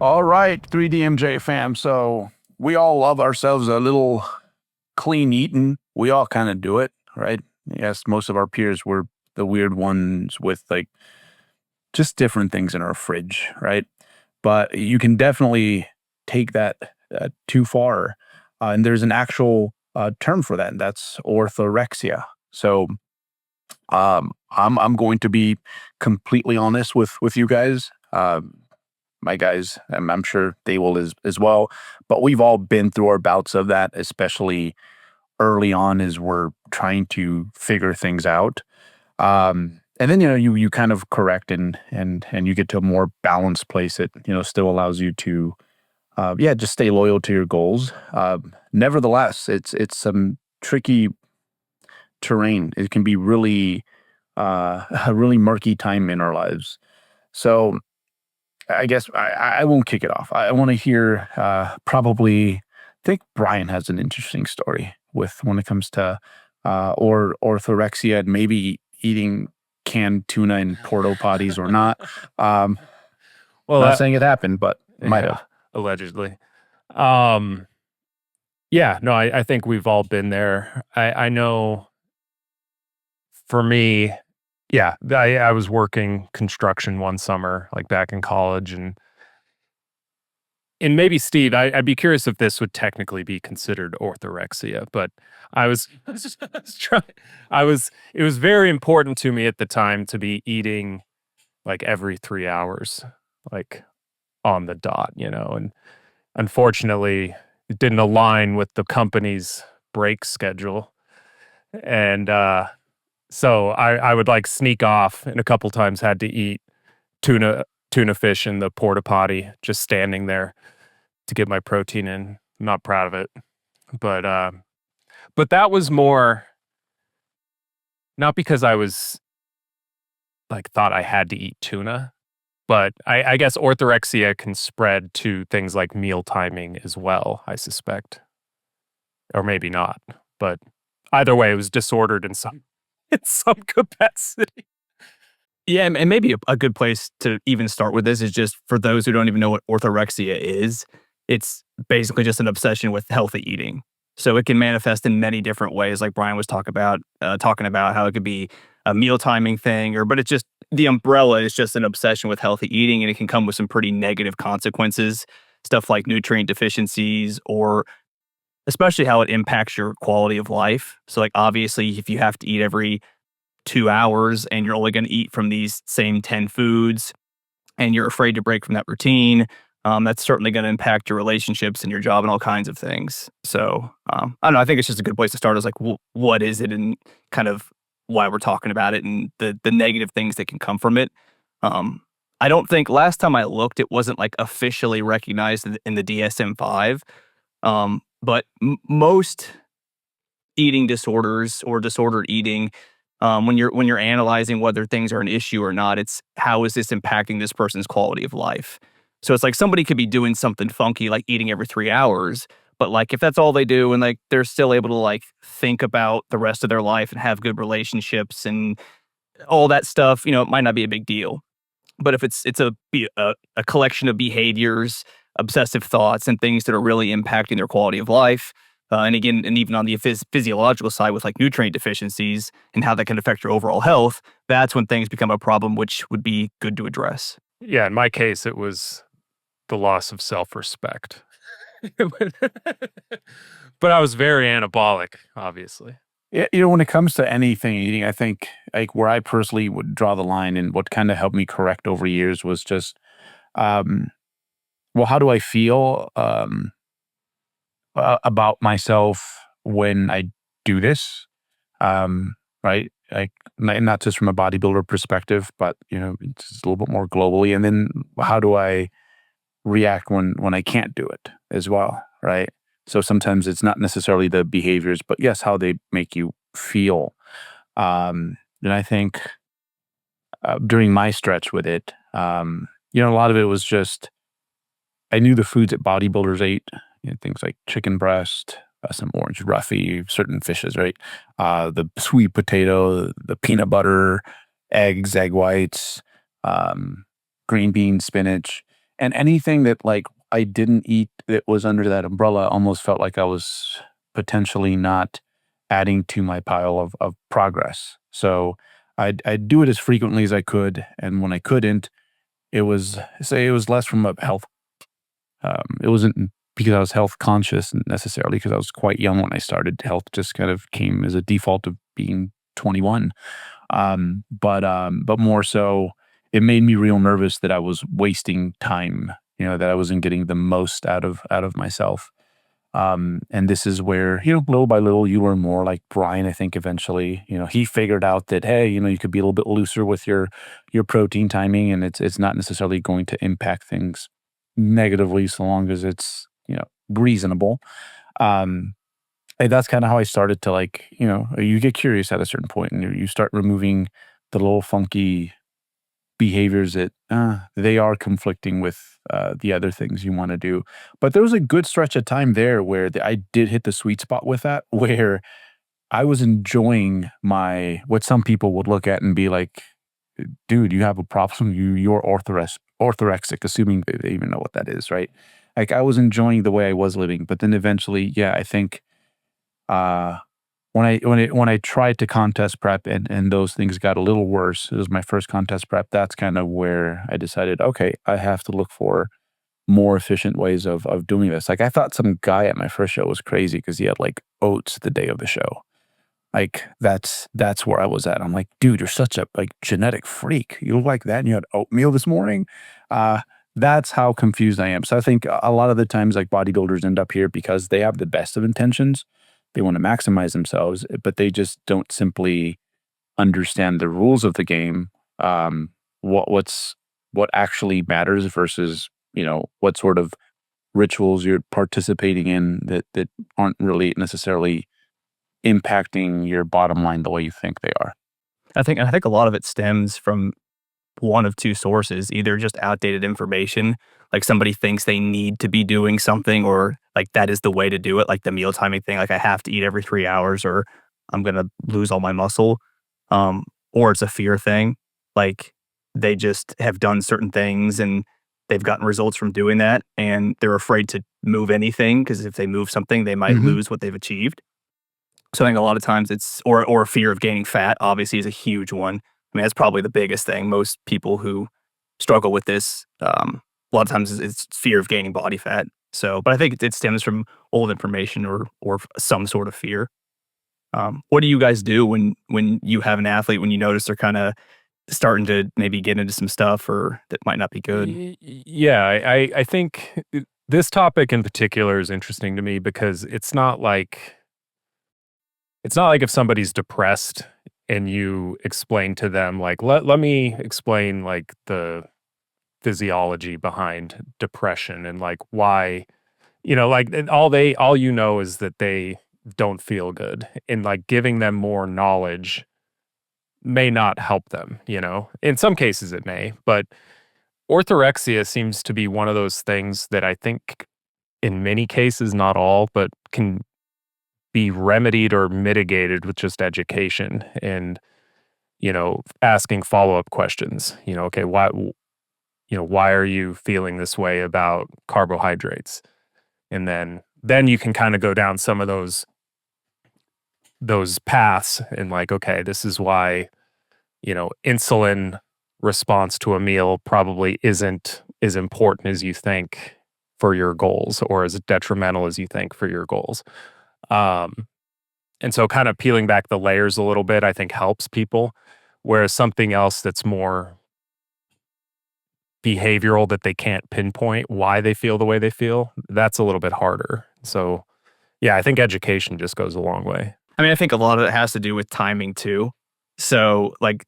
All right, 3DMJ fam. So we all love ourselves a little clean eating. We all kind of do it, right? Yes, most of our peers were the weird ones with like just different things in our fridge, right? But you can definitely take that too far. And there's an actual term for that, and that's orthorexia. So I'm going to be completely honest with you guys. My guys, I'm sure they will as well. But we've all been through our bouts of that, especially early on as we're trying to figure things out. And then you kind of correct and you get to a more balanced place that still allows you to just stay loyal to your goals. Nevertheless, it's some tricky terrain. It can be really a really murky time in our lives. So I guess I won't kick it off. I want to hear probably. I think Brian has an interesting story with when it comes to or orthorexia and maybe eating canned tuna in porta potties or not. Well, Not saying it happened, but might yeah, have. allegedly. Um, yeah, no, I think we've all been there. I know for me, yeah, I was working construction one summer, like back in college, and maybe Steve, I'd be curious if this would technically be considered orthorexia, but I was, I was trying, it was very important to me at the time to be eating like every 3 hours, like on the dot, and unfortunately, it didn't align with the company's break schedule. And so I would like sneak off and a couple times had to eat tuna tuna fish in the porta potty, just standing there to get my protein in. I'm not proud of it. But that was more not because I was like thought I had to eat tuna, but I guess orthorexia can spread to things like meal timing as well, I suspect. Or maybe not. But either way, it was disordered in some in some capacity. Yeah, and maybe a good place to even start with this is just for those who don't even know what orthorexia is. It's basically just an obsession with healthy eating. So it can manifest in many different ways, like Brian was talking about how it could be a meal timing thing, but it's just the umbrella is just an obsession with healthy eating, and it can come with some pretty negative consequences, stuff like nutrient deficiencies, or especially how it impacts your quality of life. So, like obviously, if you have to eat every 2 hours and you're only going to eat from these same 10 foods and you're afraid to break from that routine, that's certainly going to impact your relationships and your job and all kinds of things. So I don't know. I think it's just a good place to start is like, what is it and kind of why we're talking about it and the negative things that can come from it. Um, I don't think last time I looked, it wasn't like officially recognized in the DSM-5. But most eating disorders or disordered eating, when you're analyzing whether things are an issue or not, it's how is this impacting this person's quality of life. So it's like somebody could be doing something funky like eating every 3 hours, but like if that's all they do and like they're still able to like think about the rest of their life and have good relationships and all that stuff, it might not be a big deal. But if it's a collection of behaviors, obsessive thoughts, and things that are really impacting their quality of life, and again, and even on the physiological side with like nutrient deficiencies and how that can affect your overall health, that's when things become a problem, which would be good to address. Yeah, in my case, it was the loss of self-respect. But I was very anabolic, obviously. Yeah, when it comes to anything eating, I think like where I personally would draw the line and what kind of helped me correct over years was just, um, well, how do I feel about myself when I do this? Right? Like not just from a bodybuilder perspective, but it's a little bit more globally. And then how do I react when I can't do it as well? Right? So sometimes it's not necessarily the behaviors, but yes, how they make you feel. And I think during my stretch with it, a lot of it was just I knew the foods that bodybuilders ate, things like chicken breast, some orange roughy, certain fishes, right? The sweet potato, the peanut butter, eggs, egg whites, green beans, spinach. And anything that like I didn't eat that was under that umbrella almost felt like I was potentially not adding to my pile of progress. So I'd do it as frequently as I could. And when I couldn't, it was less from a health. It wasn't because I was health conscious necessarily, because I was quite young when I started. Health just kind of came as a default of being 21. But more so, it made me real nervous that I was wasting time, that I wasn't getting the most out of myself. And this is where, little by little, you learn more. Like Brian, I think eventually, he figured out that, hey, you could be a little bit looser with your protein timing, and it's not necessarily going to impact things negatively so long as it's, reasonable. Um, and that's kind of how I started to, like, you get curious at a certain point and you start removing the little funky behaviors that they are conflicting with the other things you want to do. But there was a good stretch of time there where I did hit the sweet spot with that, where I was enjoying what some people would look at and be like, dude, you have a problem. You're orthorexic, assuming they even know what that is, right? Like, I was enjoying the way I was living, but then eventually, yeah, I think uh, when I tried to contest prep and those things got a little worse, it was my first contest prep. That's kind of where I decided, okay, I have to look for more efficient ways of doing this. Like, I thought some guy at my first show was crazy because he had like oats the day of the show. Like, that's where I was at. I'm like, dude, you're such a like genetic freak. You look like that and you had oatmeal this morning. Uh, that's how confused I am. So I think a lot of the times, like, bodybuilders end up here because they have the best of intentions. They want to maximize themselves, but they just don't simply understand the rules of the game. What actually matters versus, what sort of rituals you're participating in that aren't really necessarily impacting your bottom line the way you think they are. I think a lot of it stems from one of two sources, either just outdated information, like somebody thinks they need to be doing something, or like that is the way to do it, like the meal timing thing, like I have to eat every 3 hours or I'm going to lose all my muscle. Or it's a fear thing. Like they just have done certain things and they've gotten results from doing that and they're afraid to move anything because if they move something, they might Mhm. lose what they've achieved. So I think a lot of times it's or a fear of gaining fat obviously is a huge one. I mean, that's probably the biggest thing. Most people who struggle with this, a lot of times it's fear of gaining body fat. So, but I think it stems from old information or some sort of fear. What do you guys do when you have an athlete when you notice they're kind of starting to maybe get into some stuff or that might not be good? Yeah, I think this topic in particular is interesting to me because it's not like if somebody's depressed and you explain to them like let me explain like the physiology behind depression and like why, like and all is that they don't feel good, and like giving them more knowledge may not help them. In some cases it may, but orthorexia seems to be one of those things that I think in many cases, not all, but can be remedied or mitigated with just education and, asking follow-up questions. Okay, why are you feeling this way about carbohydrates? And then you can kind of go down some of those paths and like, okay, this is why, insulin response to a meal probably isn't as important as you think for your goals, or as detrimental as you think for your goals. Um, and so kind of peeling back the layers a little bit, I think helps people. Whereas something else that's more behavioral that they can't pinpoint why they feel the way they feel, that's a little bit harder. So yeah, I think education just goes a long way. I mean, I think a lot of it has to do with timing too. So, like,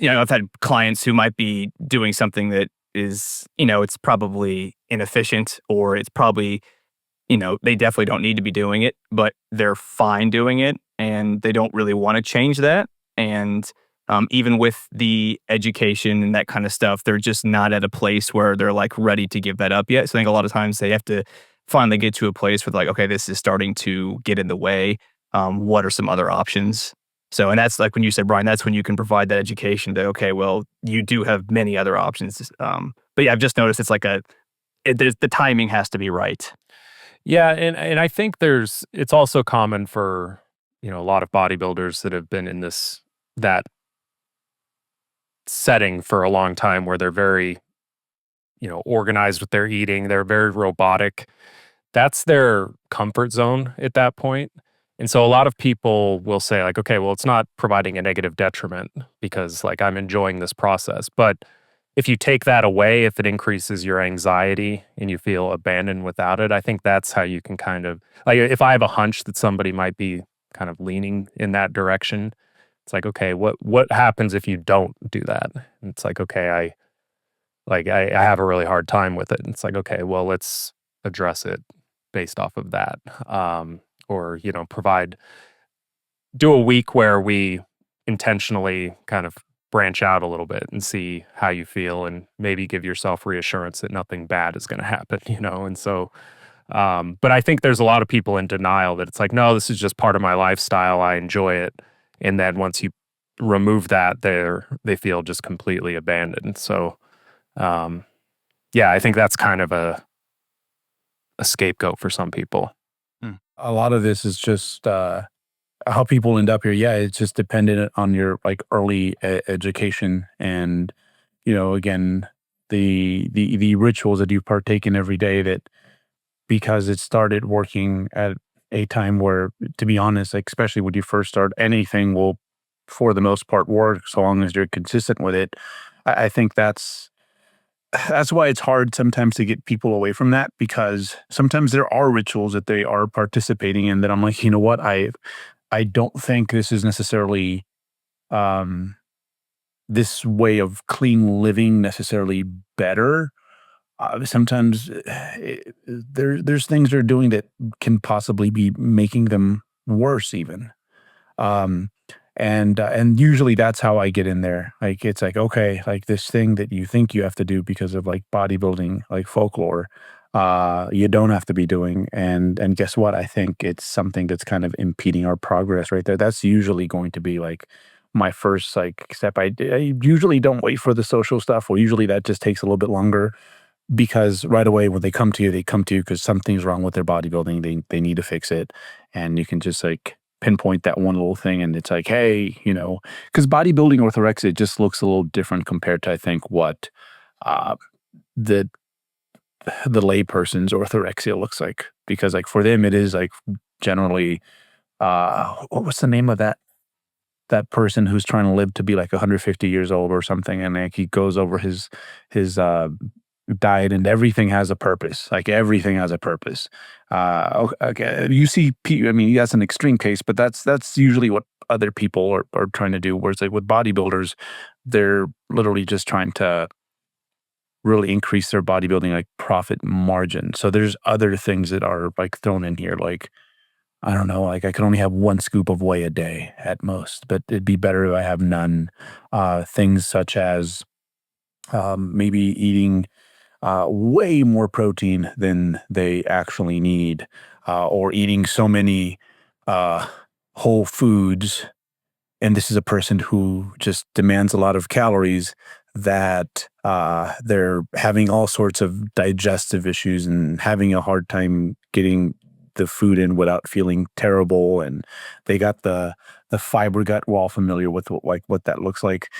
I've had clients who might be doing something that is, it's probably inefficient or it's probably, they definitely don't need to be doing it, but they're fine doing it and they don't really want to change that. And even with the education and that kind of stuff, they're just not at a place where they're like ready to give that up yet. So I think a lot of times they have to finally get to a place where like, okay, this is starting to get in the way. What are some other options? So, and that's like when you said, Brian, that's when you can provide that education that, okay, well, you do have many other options. But yeah, I've just noticed it's like the timing has to be right. Yeah, and I think it's also common for, a lot of bodybuilders that have been in that setting for a long time where they're very, organized with their eating, they're very robotic. That's their comfort zone at that point. And so a lot of people will say like, okay, well, it's not providing a negative detriment because like I'm enjoying this process. But if you take that away, if it increases your anxiety and you feel abandoned without it, I think that's how you can kind of like if I have a hunch that somebody might be kind of leaning in that direction, it's like, okay, what happens if you don't do that? And it's like, okay, I have a really hard time with it. And it's like, okay, well, let's address it based off of that. Or, do a week where we intentionally kind of branch out a little bit and see how you feel and maybe give yourself reassurance that nothing bad is going to happen, And so, but I think there's a lot of people in denial that it's like, no, this is just part of my lifestyle. I enjoy it. And then once you remove that, they feel just completely abandoned. So, yeah, I think that's kind of a scapegoat for some people. A lot of this is just how people end up here. Yeah, it's just dependent on your like early education and again the rituals that you partake in every day that because it started working at a time where, to be honest, like especially when you first start, anything will for the most part work so long as you're consistent with it. I think that's why it's hard sometimes to get people away from that because sometimes there are rituals that they are participating in that I'm like, you know what, I don't think this is necessarily this way of clean living necessarily better. Sometimes there's things they're doing that can possibly be making them worse even. Um, and usually that's how I get in there. Like it's like, okay, like this thing that you think you have to do because of like bodybuilding, like folklore, you don't have to be doing. And guess what? I think it's something that's kind of impeding our progress right there. That's usually going to be like my first like step. I usually don't wait for the social stuff. Well, usually that just takes a little bit longer because right away when they come to you, they come to you because something's wrong with their bodybuilding. They need to fix it. And you can just like pinpoint that one little thing and it's like, hey, because bodybuilding orthorexia just looks a little different compared to I think what the layperson's orthorexia looks like. Because like for them it is like generally what's the name of that person who's trying to live to be like 150 years old or something and like he goes over his diet and everything has a purpose. Like everything has a purpose. Okay, you see, I mean, that's an extreme case, but that's usually what other people are trying to do. Whereas like with bodybuilders, they're literally just trying to really increase their bodybuilding like profit margin. So there's other things that are like thrown in here. Like I don't know, like I could only have one scoop of whey a day at most, but it'd be better if I have none. Things such as maybe eating way more protein than they actually need, or eating so many whole foods. And this is a person who just demands a lot of calories that they're having all sorts of digestive issues and having a hard time getting the food in without feeling terrible. And they got the fiber gut. We're all familiar with what that looks like.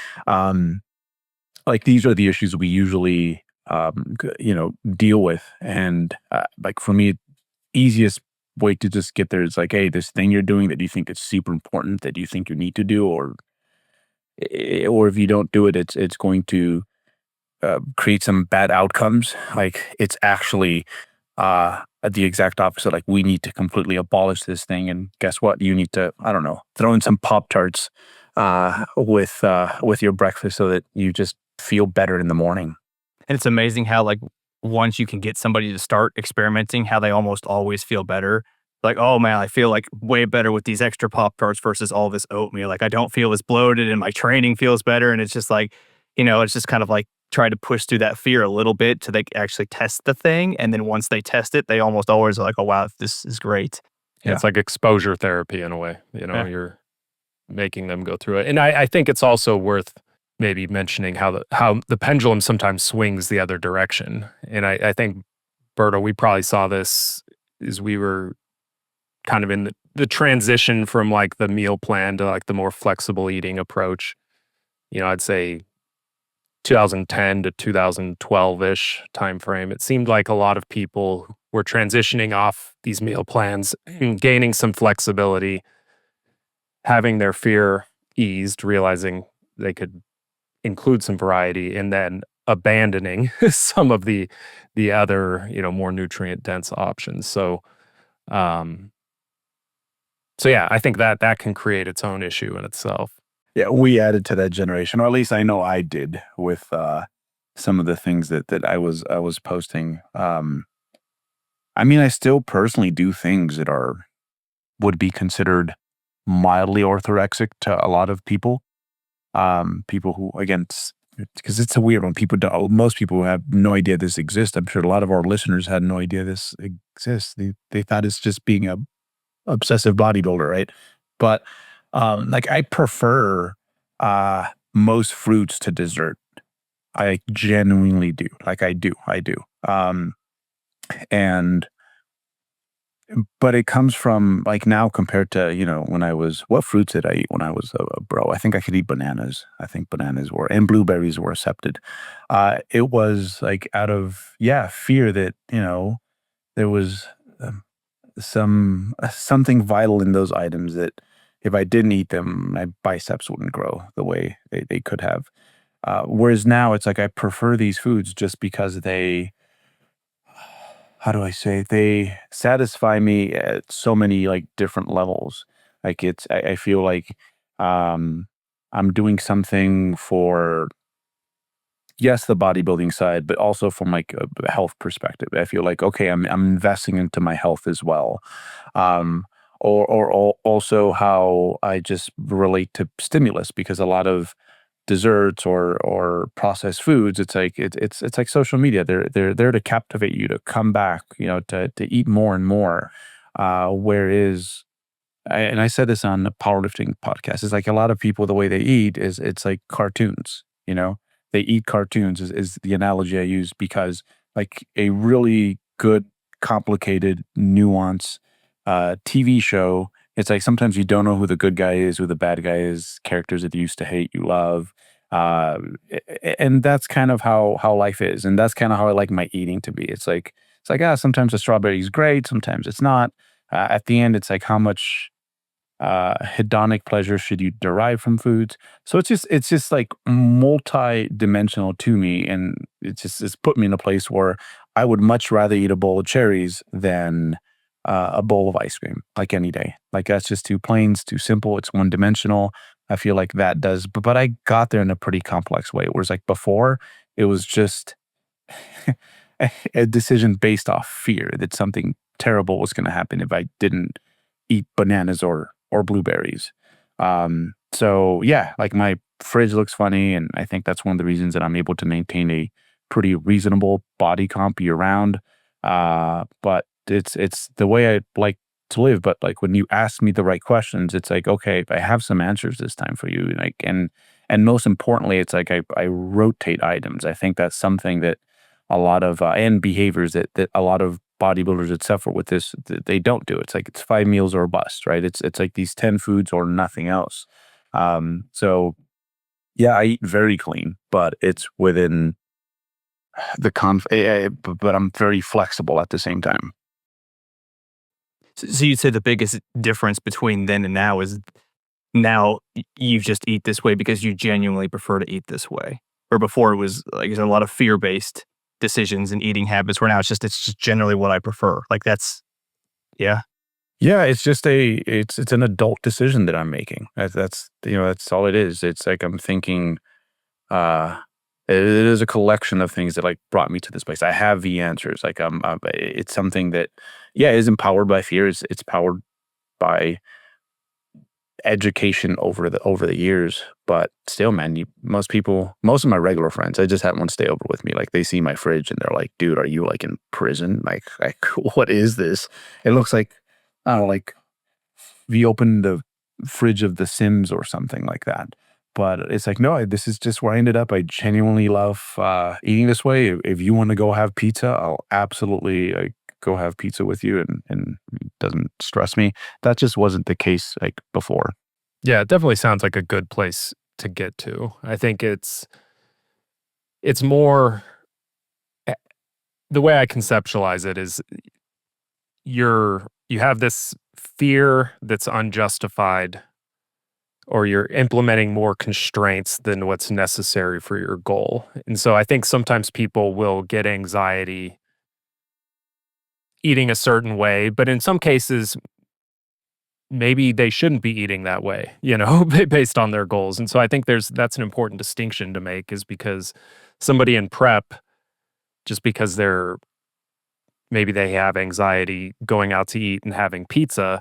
Like these are the issues we usually deal with. And like for me, easiest way to just get there is like, hey, this thing you're doing that you think is super important that you think you need to do, or if you don't do it, it's going to create some bad outcomes. Like it's actually the exact opposite. Like we need to completely abolish this thing, and guess what? You need to, I don't know, throw in some Pop-Tarts with your breakfast so that you just feel better in the morning. And it's amazing how like once you can get somebody to start experimenting, how they almost always feel better. Like, oh man, I feel like way better with these extra Pop-Tarts versus all this oatmeal. Like I don't feel as bloated and my training feels better. And it's just like, it's just kind of like try to push through that fear a little bit to they actually test the thing. And then once they test it, they almost always are like, oh wow, this is great. Yeah. It's like exposure therapy in a way, Yeah. You're making them go through it. And I think it's also worth maybe mentioning how the pendulum sometimes swings the other direction. And I think Berto, we probably saw this as we were kind of in the transition from like the meal plan to like the more flexible eating approach. I'd say 2010 to 2012-ish timeframe. It seemed like a lot of people were transitioning off these meal plans, gaining some flexibility, having their fear eased, realizing they could include some variety, and then abandoning some of the other, more nutrient dense options. Um, so yeah, I think that can create its own issue in itself. Yeah, we added to that generation, or at least I know I did with some of the things that I was posting. I mean, I still personally do things that would be considered mildly orthorexic to a lot of people. People who, again, because it's a weird one. Most people have no idea this exists. I'm sure a lot of our listeners had no idea this exists. They thought it's just being a obsessive bodybuilder, right? But like I prefer most fruits to dessert. I genuinely do. Like I do. And but it comes from like now compared to, when what fruits did I eat when I was a bro? I think I could eat bananas. I think bananas and blueberries were accepted. It was like out of, fear that, there was something vital in those items that if I didn't eat them, my biceps wouldn't grow the way they could have. Whereas now it's like I prefer these foods just because how do I say, they satisfy me at so many like different levels. Like I feel like um, I'm doing something for, yes, the bodybuilding side, but also from like a health perspective. I feel like, okay, I'm investing into my health as well. Um, or also how I just relate to stimulus, because a lot of desserts or processed foods, it's like it's like social media. They're there to captivate you, to come back, to eat more and more. Whereas and I said this on the powerlifting podcast, it's like a lot of people, the way they eat is it's like cartoons, they eat cartoons is the analogy I use, because like a really good, complicated, nuanced TV show, it's like sometimes you don't know who the good guy is, who the bad guy is, characters that you used to hate, you love. Uh, and that's kind of how life is. And that's kind of how I like my eating to be. It's like, sometimes the strawberry is great, sometimes it's not. At the end, it's like how much hedonic pleasure should you derive from foods. So it's just like multi-dimensional to me, and it's put me in a place where I would much rather eat a bowl of cherries than a bowl of ice cream, like any day. Like that's just too plain, it's too simple, it's one dimensional. I feel like that does, but I got there in a pretty complex way. Whereas like before, it was just a decision based off fear that something terrible was going to happen if I didn't eat bananas or blueberries. So yeah, like my fridge looks funny, and I think that's one of the reasons that I'm able to maintain a pretty reasonable body comp year round. But it's the way I like to live. But like when you ask me the right questions, it's like, okay, I have some answers this time for you. Like and most importantly, it's like I rotate items. I think that's something that a lot of and behaviors that a lot of bodybuilders that suffer with this, they don't do. It's like it's 5 meals or a bust, right? It's like these 10 foods or nothing else. So yeah, I eat very clean, but it's within the but I'm very flexible at the same time. So you'd say the biggest difference between then and now is now you just eat this way because you genuinely prefer to eat this way. Or before it was like there's a lot of fear-based decisions and eating habits, where now it's just generally what I prefer. Like that's yeah. Yeah, it's just it's an adult decision that I'm making. That's all it is. It's like I'm thinking it is a collection of things that like brought me to this place. I have the answers. Like it's something that is empowered by fear. It's powered by education over the years. But still, man, most of my regular friends, I just had one stay over with me. Like they see my fridge and they're like, "Dude, are you like in prison? Like what is this? It looks like, I don't know, like we opened the fridge of The Sims or something like that." But it's like, no, this is just where I ended up. I genuinely love eating this way. If you want to go have pizza, I'll absolutely go have pizza with you, and it doesn't stress me. That just wasn't the case like before. Yeah, it definitely sounds like a good place to get to. I think it's more the way I conceptualize it is you have this fear that's unjustified, or you're implementing more constraints than what's necessary for your goal. And so I think sometimes people will get anxiety eating a certain way, but in some cases maybe they shouldn't be eating that way, based on their goals. And so I think that's an important distinction to make, is because somebody in prep, just because maybe they have anxiety going out to eat and having pizza,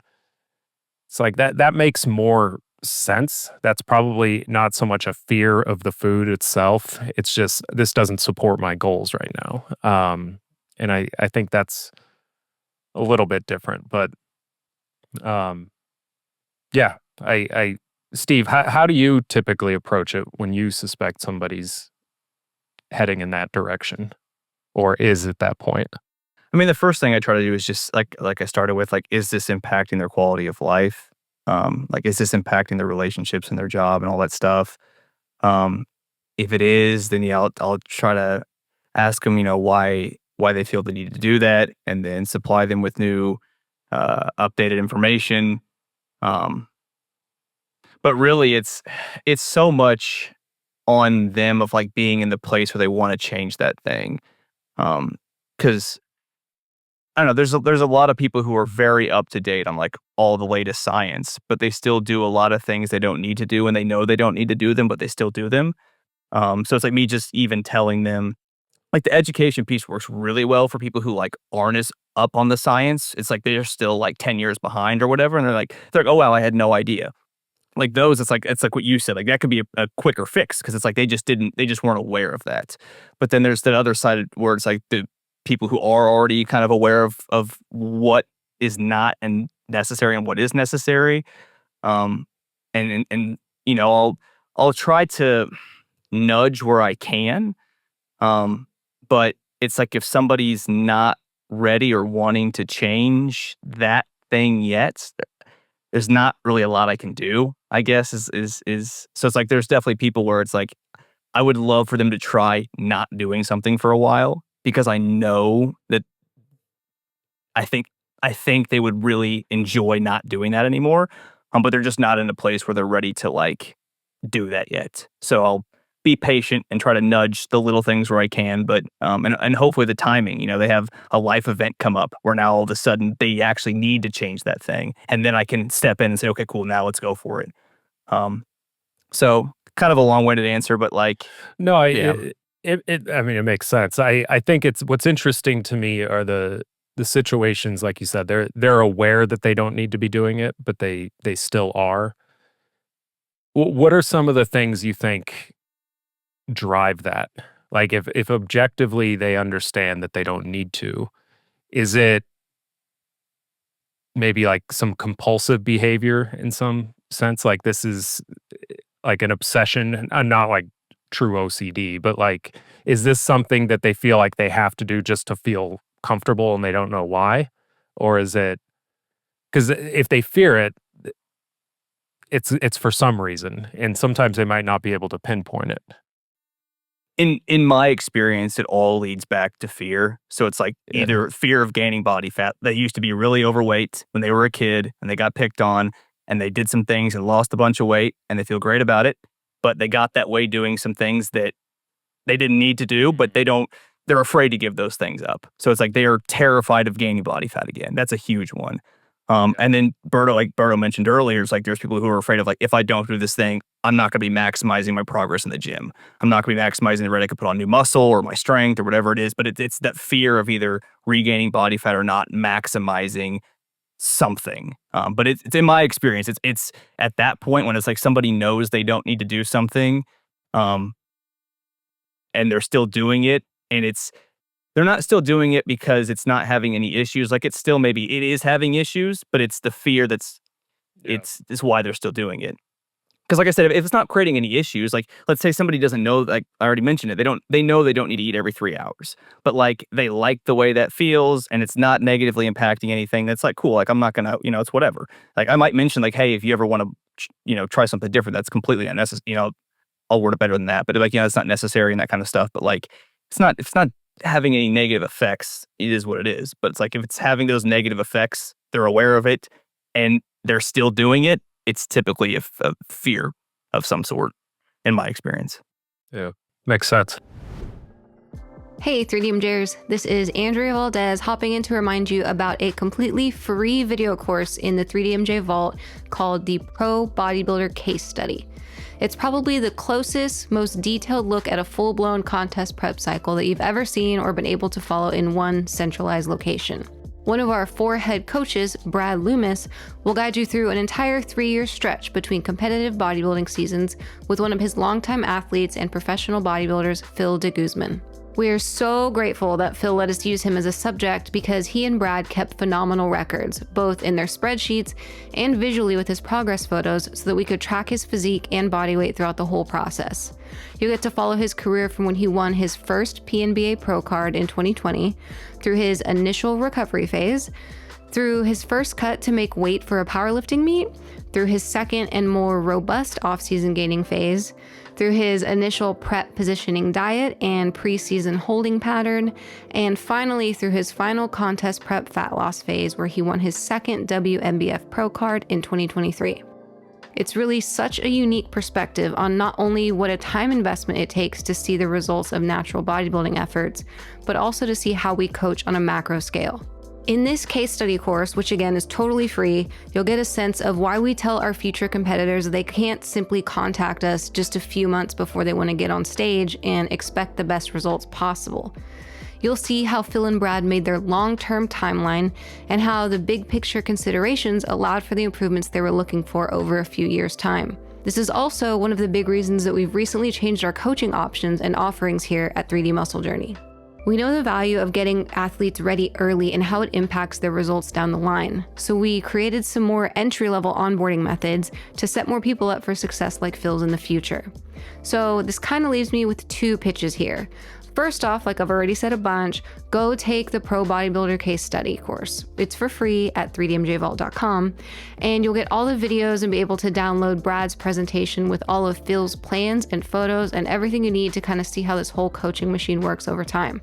it's like that makes more sense. That's probably not so much a fear of the food itself. It's just, this doesn't support my goals right now. And I think that's a little bit different. But yeah, Steve, how do you typically approach it when you suspect somebody's heading in that direction, or is at that point? I mean, the first thing I try to do is just like I started with, like, is this impacting their quality of life? Like, is this impacting their relationships and their job and all that stuff? If it is, then yeah, I'll try to ask them, why they feel the need to do that, and then supply them with new, updated information. Um, but really, it's so much on them of like being in the place where they want to change that thing. Because I don't know, there's a lot of people who are very up to date on like all the latest science, but they still do a lot of things they don't need to do, and they know they don't need to do them, but they still do them. So it's like me just even telling them, like, the education piece works really well for people who like aren't as up on the science. It's like they're still like 10 years behind or whatever, and they're like, oh wow, I had no idea. Like those, it's like what you said. Like that could be a quicker fix, because it's like they just weren't aware of that. But then there's that other side where it's like the people who are already kind of aware of what is not and necessary and what is necessary. Um, and I'll try to nudge where I can. But it's like if somebody's not ready or wanting to change that thing yet, there's not really a lot I can do, I guess, is so it's like there's definitely people where it's like I would love for them to try not doing something for a while, because I know that I think I think they would really enjoy not doing that anymore. But they're just not in a place where they're ready to like do that yet. So I'll be patient and try to nudge the little things where I can, but and hopefully the timing, they have a life event come up where now all of a sudden they actually need to change that thing, and then I can step in and say, okay, cool, now let's go for it. So kind of a long-winded answer, but like, No, yeah, I mean, it makes sense. I think it's what's interesting to me are the situations, like you said, they're aware that they don't need to be doing it, but they still are. What are some of the things you think drive that? Like if objectively they understand that they don't need to, is it maybe like some compulsive behavior in some sense? Like this is like an obsession, not like true OCD, but like, is this something that they feel like they have to do just to feel comfortable and they don't know why? Or is it because if they fear it, it's for some reason, and sometimes they might not be able to pinpoint it. in my experience, it all leads back to fear. So it's like Yeah. either fear of gaining body fat. They used to be really overweight when they were a kid and they got picked on, and they did some things and lost a bunch of weight and they feel great about it. But they got that way doing some things that they didn't need to do, but they're afraid to give those things up. So it's like they are terrified of gaining body fat again. That's a huge one. And then Berto mentioned earlier, it's like there's people who are afraid of, like, if I don't do this thing, I'm not going to be maximizing my progress in the gym. I'm not going to be maximizing the rate I could put on new muscle or my strength or whatever it is. But it's that fear of either regaining body fat or not maximizing something. But it's in my experience, it's at that point when it's like somebody knows they don't need to do something, um, and they're still doing it, and they're not still doing it because it's not having any issues. Like it's still, maybe it is having issues, but it's the fear that's Yeah. it's why they're still doing it. Because like I said, if it's not creating any issues, like let's say somebody doesn't know, like I already mentioned it, they know they don't need to eat every 3 hours, but like they like the way that feels and it's not negatively impacting anything. That's like cool. Like I'm not gonna, it's whatever. Like I might mention like, hey, if you ever want to, try something different, that's completely unnecessary. I'll word it better than that, but like it's not necessary and that kind of stuff. But like if it's not having any negative effects, it is what it is. But it's like if it's having those negative effects, they're aware of it and they're still doing it. It's typically a fear of some sort, in my experience. Yeah, makes sense. Hey 3DMJers, this is Andrea Valdez hopping in to remind you about a completely free video course in the 3DMJ Vault called the Pro Bodybuilder Case Study. It's probably the closest, most detailed look at a full-blown contest prep cycle that you've ever seen or been able to follow in one centralized location. One of our 4 head coaches, Brad Loomis, will guide you through an entire 3-year stretch between competitive bodybuilding seasons with one of his longtime athletes and professional bodybuilders, Phil de Guzman. We are so grateful that Phil let us use him as a subject because he and Brad kept phenomenal records, both in their spreadsheets and visually with his progress photos, so that we could track his physique and body weight throughout the whole process. You'll get to follow his career from when he won his first PNBA Pro card in 2020, through his initial recovery phase, through his first cut to make weight for a powerlifting meet, through his second and more robust off-season gaining phase, through his initial prep positioning diet and preseason holding pattern, and finally through his final contest prep fat loss phase where he won his second WNBF Pro card in 2023. It's really such a unique perspective on not only what a time investment it takes to see the results of natural bodybuilding efforts, but also to see how we coach on a macro scale. In this case study course, which again is totally free, you'll get a sense of why we tell our future competitors they can't simply contact us just a few months before they want to get on stage and expect the best results possible. You'll see how Phil and Brad made their long-term timeline and how the big picture considerations allowed for the improvements they were looking for over a few years' time. This is also one of the big reasons that we've recently changed our coaching options and offerings here at 3D Muscle Journey. We know the value of getting athletes ready early and how it impacts their results down the line. So we created some more entry-level onboarding methods to set more people up for success like Phil's in the future. So this kind of leaves me with 2 pitches here. First off, like I've already said a bunch, go take the Pro Bodybuilder Case Study course. It's for free at 3dmjvault.com, and you'll get all the videos and be able to download Brad's presentation with all of Phil's plans and photos and everything you need to kind of see how this whole coaching machine works over time.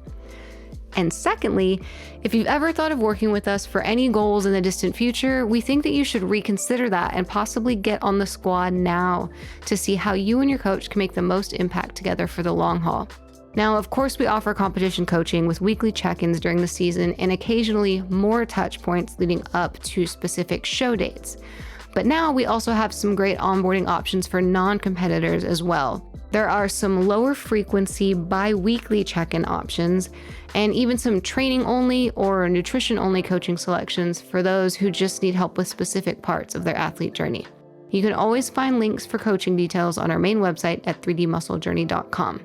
And secondly, if you've ever thought of working with us for any goals in the distant future, we think that you should reconsider that and possibly get on the squad now to see how you and your coach can make the most impact together for the long haul. Now, of course, we offer competition coaching with weekly check-ins during the season and occasionally more touch points leading up to specific show dates. But now we also have some great onboarding options for non-competitors as well. There are some lower frequency bi-weekly check-in options and even some training only or nutrition only coaching selections for those who just need help with specific parts of their athlete journey. You can always find links for coaching details on our main website at 3dmusclejourney.com.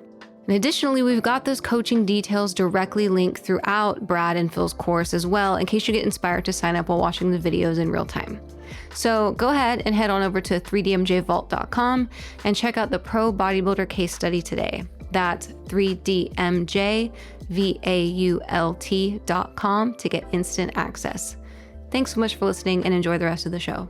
And additionally, we've got those coaching details directly linked throughout Brad and Phil's course as well, in case you get inspired to sign up while watching the videos in real time. So go ahead and head on over to 3dmjvault.com and check out the Pro Bodybuilder Case Study today. That's 3dmjvault.com to get instant access. Thanks so much for listening and enjoy the rest of the show.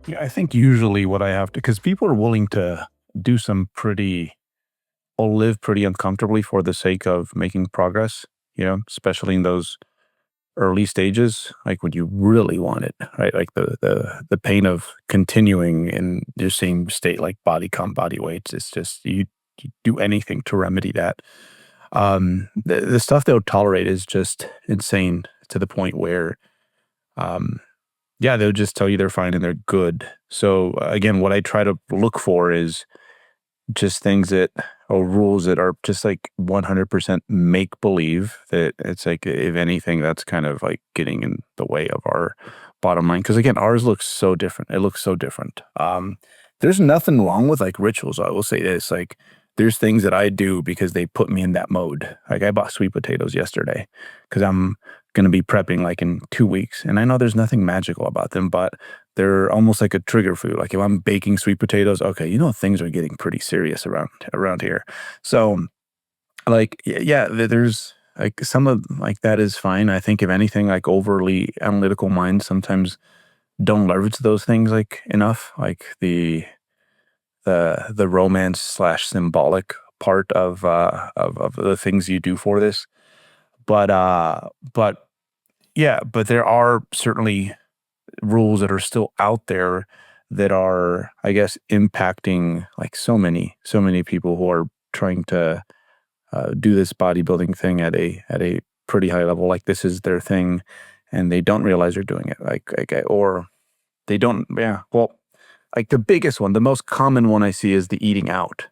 Yeah, I think usually what I have to, because people are willing to do some pretty, or live pretty uncomfortably for the sake of making progress, especially in those early stages, like when you really want it, right? Like the pain of continuing in the same state, like body comp, body weights. It's just, you do anything to remedy that. The stuff they'll tolerate is just insane to the point where, they'll just tell you they're fine and they're good. So again, what I try to look for is just things or rules that are just like 100% make believe, that it's like, if anything, that's kind of like getting in the way of our bottom line. Because again, ours looks so different. It looks so different. There's nothing wrong with like rituals. I will say this, like there's things that I do because they put me in that mode. Like I bought sweet potatoes yesterday because I'm going to be prepping like in 2 weeks. And I know there's nothing magical about them, but they're almost like a trigger food. Like if I'm baking sweet potatoes, okay, you know, things are getting pretty serious around here. So like, yeah, there's like some of like that is fine. I think if anything, like overly analytical minds sometimes don't leverage those things like enough, like the romance slash symbolic part of the things you do for this. But yeah, but there are certainly rules that are still out there that are, I guess, impacting like so many people who are trying to do this bodybuilding thing at a pretty high level. Like this is their thing, and they don't realize they're doing it. Or they don't. Yeah. Well, like the biggest one, the most common one I see is the eating out.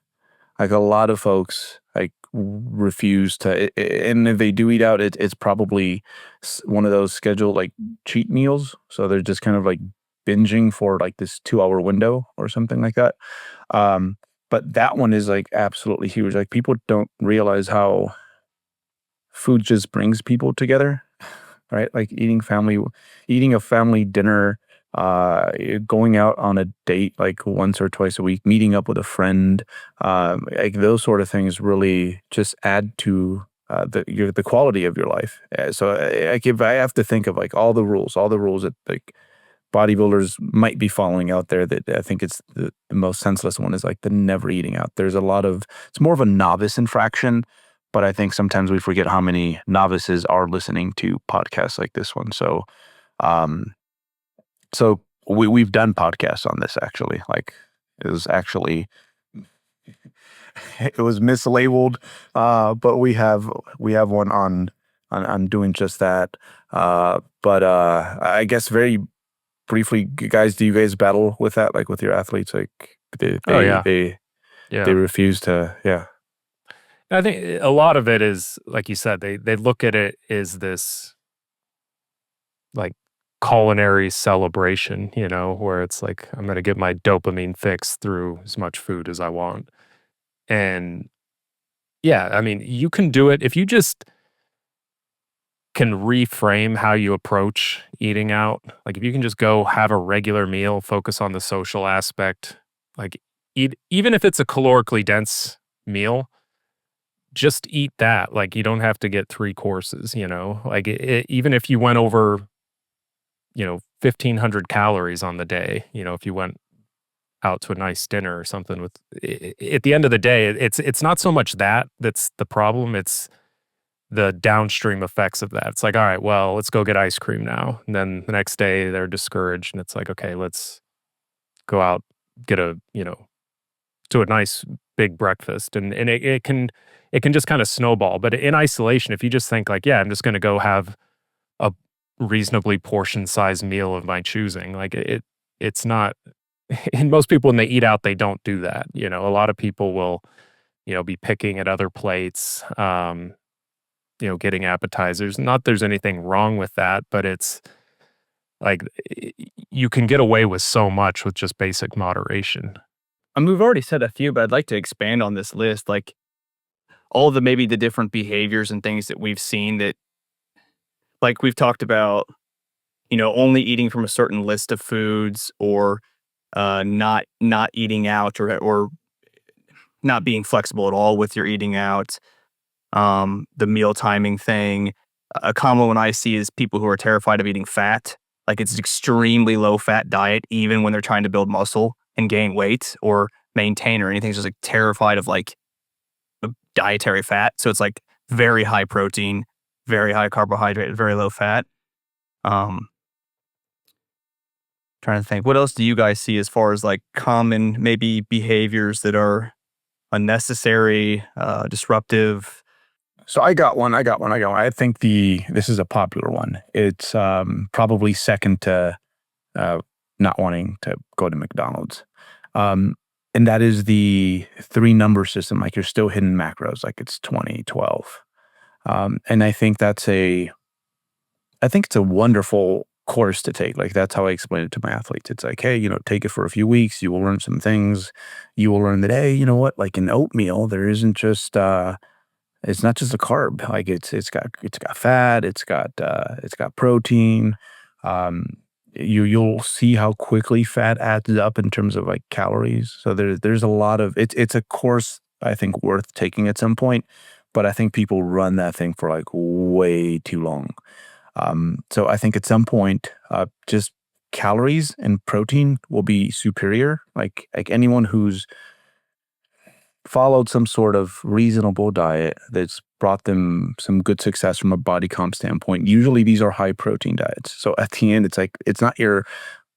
Like a lot of folks like refuse to, and if they do eat out, it's probably one of those scheduled like cheat meals. So they're just kind of like binging for like this 2-hour window or something like that. But that one is like absolutely huge. Like people don't realize how food just brings people together, right? Like eating a family dinner, going out on a date like once or twice a week, meeting up with a friend, like those sort of things really just add to the quality of your life. So like if I have to think of like all the rules that like bodybuilders might be following out there, that I think it's the most senseless one is like the never eating out. There's a lot of, it's more of a novice infraction, but I think sometimes we forget how many novices are listening to podcasts like this one. So, so we've done podcasts on this actually. Like it was actually, it was mislabeled, but we have one on doing just that. But I guess very briefly, guys, do you guys battle with that? Like with your athletes, like they refuse to, yeah. I think a lot of it is, like you said, they look at it as this like culinary celebration, you know, where it's like, I'm going to get my dopamine fix through as much food as I want. And yeah, I mean, you can do it if you just can reframe how you approach eating out. Like if you can just go have a regular meal, focus on the social aspect, like eat, even if it's a calorically dense meal, just eat that. Like you don't have to get 3 courses, you know, like even if you went over, 1,500 calories on the day, if you went out to a nice dinner or something with, at the end of the day, it's not so much that's the problem. It's the downstream effects of that. It's like, all right, well, let's go get ice cream now. And then the next day they're discouraged and it's like, okay, let's go out, get to a nice big breakfast. And it can just kind of snowball. But in isolation, if you just think like, yeah, I'm just going to go have a reasonably portion sized meal of my choosing, like it's not, and most people when they eat out, they don't do that. A lot of people will, be picking at other plates, getting appetizers. Not there's anything wrong with that, but it's like you can get away with so much with just basic moderation. I mean, we've already said a few, but I'd like to expand on this list. Like all maybe the different behaviors and things that we've seen that, like we've talked about, only eating from a certain list of foods, or not eating out, or not being flexible at all with your eating out. The meal timing thing. A common one I see is people who are terrified of eating fat. Like it's an extremely low fat diet, even when they're trying to build muscle and gain weight or maintain or anything. It's just like terrified of like dietary fat. So it's like very high protein, very high carbohydrate, very low fat. Trying to think, what else do you guys see as far as like common maybe behaviors that are unnecessary, disruptive? So I got one. I think this is a popular one. It's probably second to not wanting to go to McDonald's. And that is the 3-number system. Like you're still hitting macros, like it's 20, 12. And I think it's a wonderful course to take. Like that's how I explain it to my athletes. It's like, hey, take it for a few weeks. You will learn some things. You will learn that, hey, you know what? Like in oatmeal, there isn't just it's not just a carb. Like it's got fat, it's got protein. You'll see how quickly fat adds up in terms of like calories. So there's a lot of it's a course I think worth taking at some point, but I think people run that thing for like way too long. So I think at some point, just calories and protein will be superior. Like anyone who's followed some sort of reasonable diet that's brought them some good success from a body comp standpoint. Usually these are high protein diets. So at the end, it's like, it's not your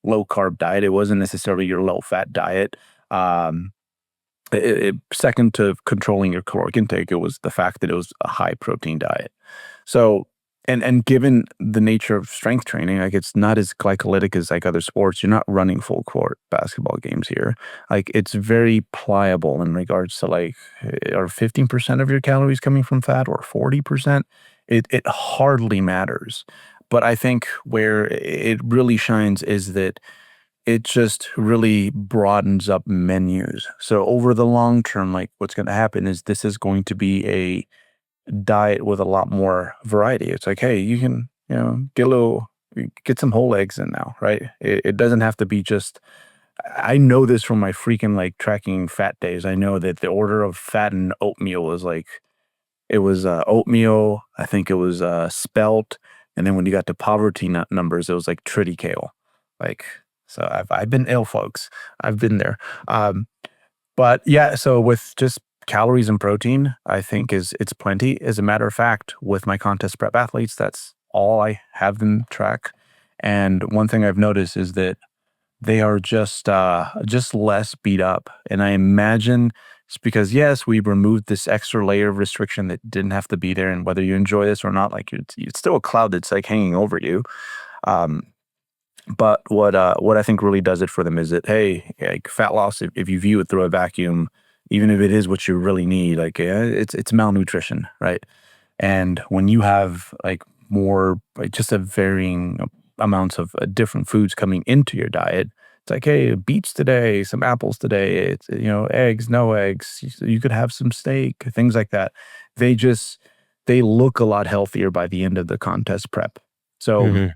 low carb diet. It wasn't necessarily your low fat diet. Second to controlling your caloric intake, it was the fact that it was a high protein diet. So, and given the nature of strength training, like it's not as glycolytic as like other sports. You're not running full court basketball games here. Like it's very pliable in regards to like, are 15% of your calories coming from fat or 40%? It hardly matters. But I think where it really shines is that it just really broadens up menus. So over the long term, like what's going to happen is this is going to be a diet with a lot more variety. It's like, hey, you can, get some whole eggs in now, right? It doesn't have to be just, I know this from my freaking like tracking fat days. I know that the order of fat and oatmeal was like, it was oatmeal, I think it was spelt, and then when you got to poverty numbers, it was like triticale. Like, so I've been ill, folks. I've been there. But yeah, so with just calories and protein, I think it's plenty. As a matter of fact, with my contest prep athletes, that's all I have them track. And one thing I've noticed is that they are just less beat up. And I imagine it's because, yes, we removed this extra layer of restriction that didn't have to be there. And whether you enjoy this or not, like it's still a cloud that's like hanging over you. But what I think really does it for them is that, hey, like fat loss, if you view it through a vacuum, even if it is what you really need, like it's malnutrition, right? And when you have like more, like just a varying amounts of different foods coming into your diet, it's like, hey, beets today, some apples today, it's, eggs, no eggs, you could have some steak, things like that. They look a lot healthier by the end of the contest prep. So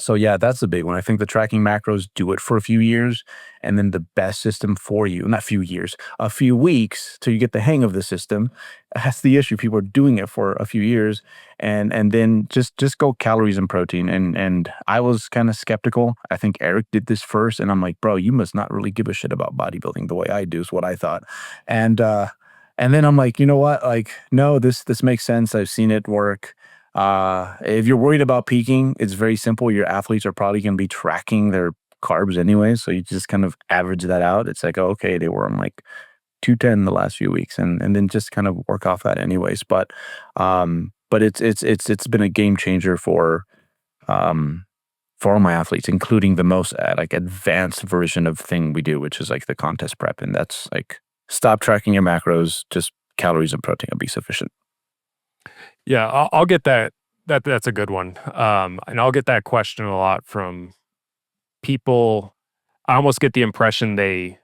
So yeah, that's the big one. I think the tracking macros do it for a few years, and then the best system for you, not a few years, a few weeks till you get the hang of the system. That's the issue. People are doing it for a few years, and then just go calories and protein. And I was kind of skeptical. I think Eric did this first, and I'm like, bro, you must not really give a shit about bodybuilding the way I do, is what I thought. And then I'm like, you know what? Like, no, this makes sense. I've seen it work. If you're worried about peaking, it's very simple. Your athletes are probably going to be tracking their carbs anyway. So you just kind of average that out. It's like, oh, okay, they were on like 210 the last few weeks, and then just kind of work off that anyways. But it's been a game changer for all my athletes, including the most like advanced version of thing we do, which is like the contest prep. And that's like, stop tracking your macros, just calories and protein will be sufficient. Yeah, I'll get that. That's a good one. And I'll get that question a lot from people. I almost get the impression they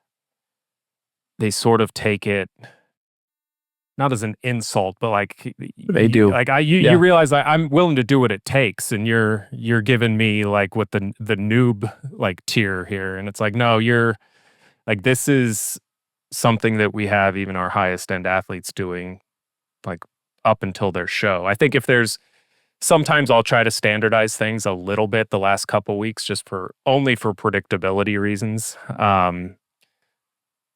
sort of take it not as an insult, but like They do. Like you realize I'm willing to do what it takes, and you're giving me like what the noob like tier here, and it's like, no, you're like, this is something that we have even our highest end athletes doing, like up until their show. I think if there's, sometimes I'll try to standardize things a little bit the last couple weeks, just only for predictability reasons.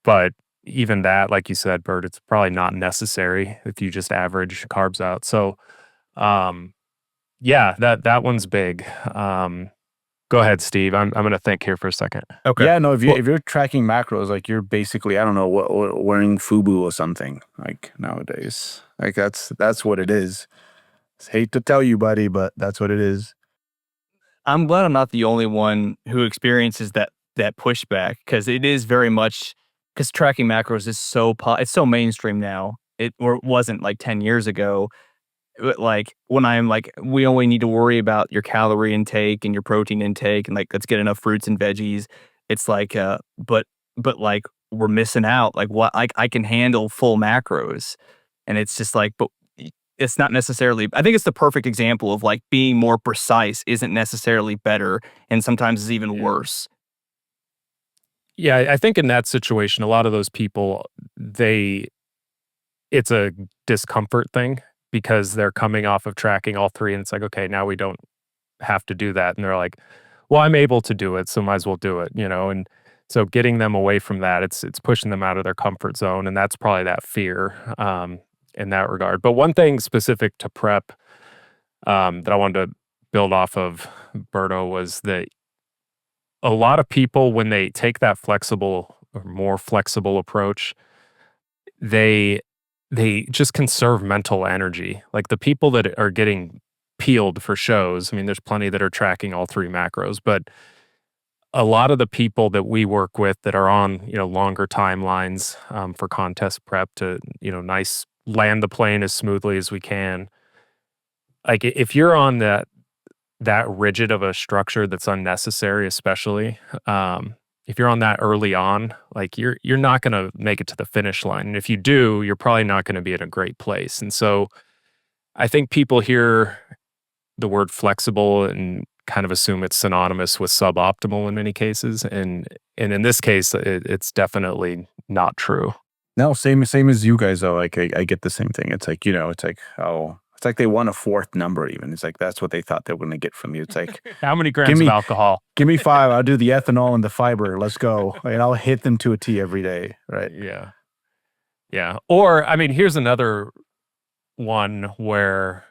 But even that, like you said, Bert, it's probably not necessary if you just average carbs out. So, yeah, that one's big. Go ahead, Steve. I'm going to think here for a second. Okay. Yeah, no, if you're tracking macros, like you're basically, I don't know, wearing FUBU or something like nowadays. Like that's what it is. Hate to tell you, buddy, but that's what it is. I'm glad I'm not the only one who experiences that pushback, because it is very much, because tracking macros is it's so mainstream now. It wasn't like 10 years ago. But like when I'm like, we only need to worry about your calorie intake and your protein intake, and like, let's get enough fruits and veggies. It's like, but like we're missing out. Like, what, like I can handle full macros, and it's just like, but it's not necessarily, I think it's the perfect example of like being more precise isn't necessarily better, and sometimes it's even worse. Yeah, I think in that situation, a lot of those people, it's a discomfort thing because they're coming off of tracking all three, and it's like, okay, now we don't have to do that. And they're like, well, I'm able to do it, so might as well do it, And so getting them away from that, it's pushing them out of their comfort zone, and that's probably that fear in that regard. But one thing specific to prep that I wanted to build off of Berto was that a lot of people, when they take that flexible or more flexible approach, they just conserve mental energy. Like the people that are getting peeled for shows, I mean, there's plenty that are tracking all three macros, but a lot of the people that we work with that are on, longer timelines for contest prep to, nice land the plane as smoothly as we can. Like if you're on that rigid of a structure that's unnecessary, especially if you're on that early on, like you're not going to make it to the finish line. And if you do, you're probably not going to be in a great place. And so I think people hear the word flexible and kind of assume it's synonymous with suboptimal in many cases. And in this case, it's definitely not true. No, same as you guys though. Like I get the same thing. It's like, it's like they want a fourth number even. It's like that's what they thought they were going to get from you. It's like, how many grams of alcohol? Give me 5. I'll do the ethanol and the fiber. Let's go. And I'll hit them to a T every day. Right. Yeah. Yeah. Or, I mean, here's another one where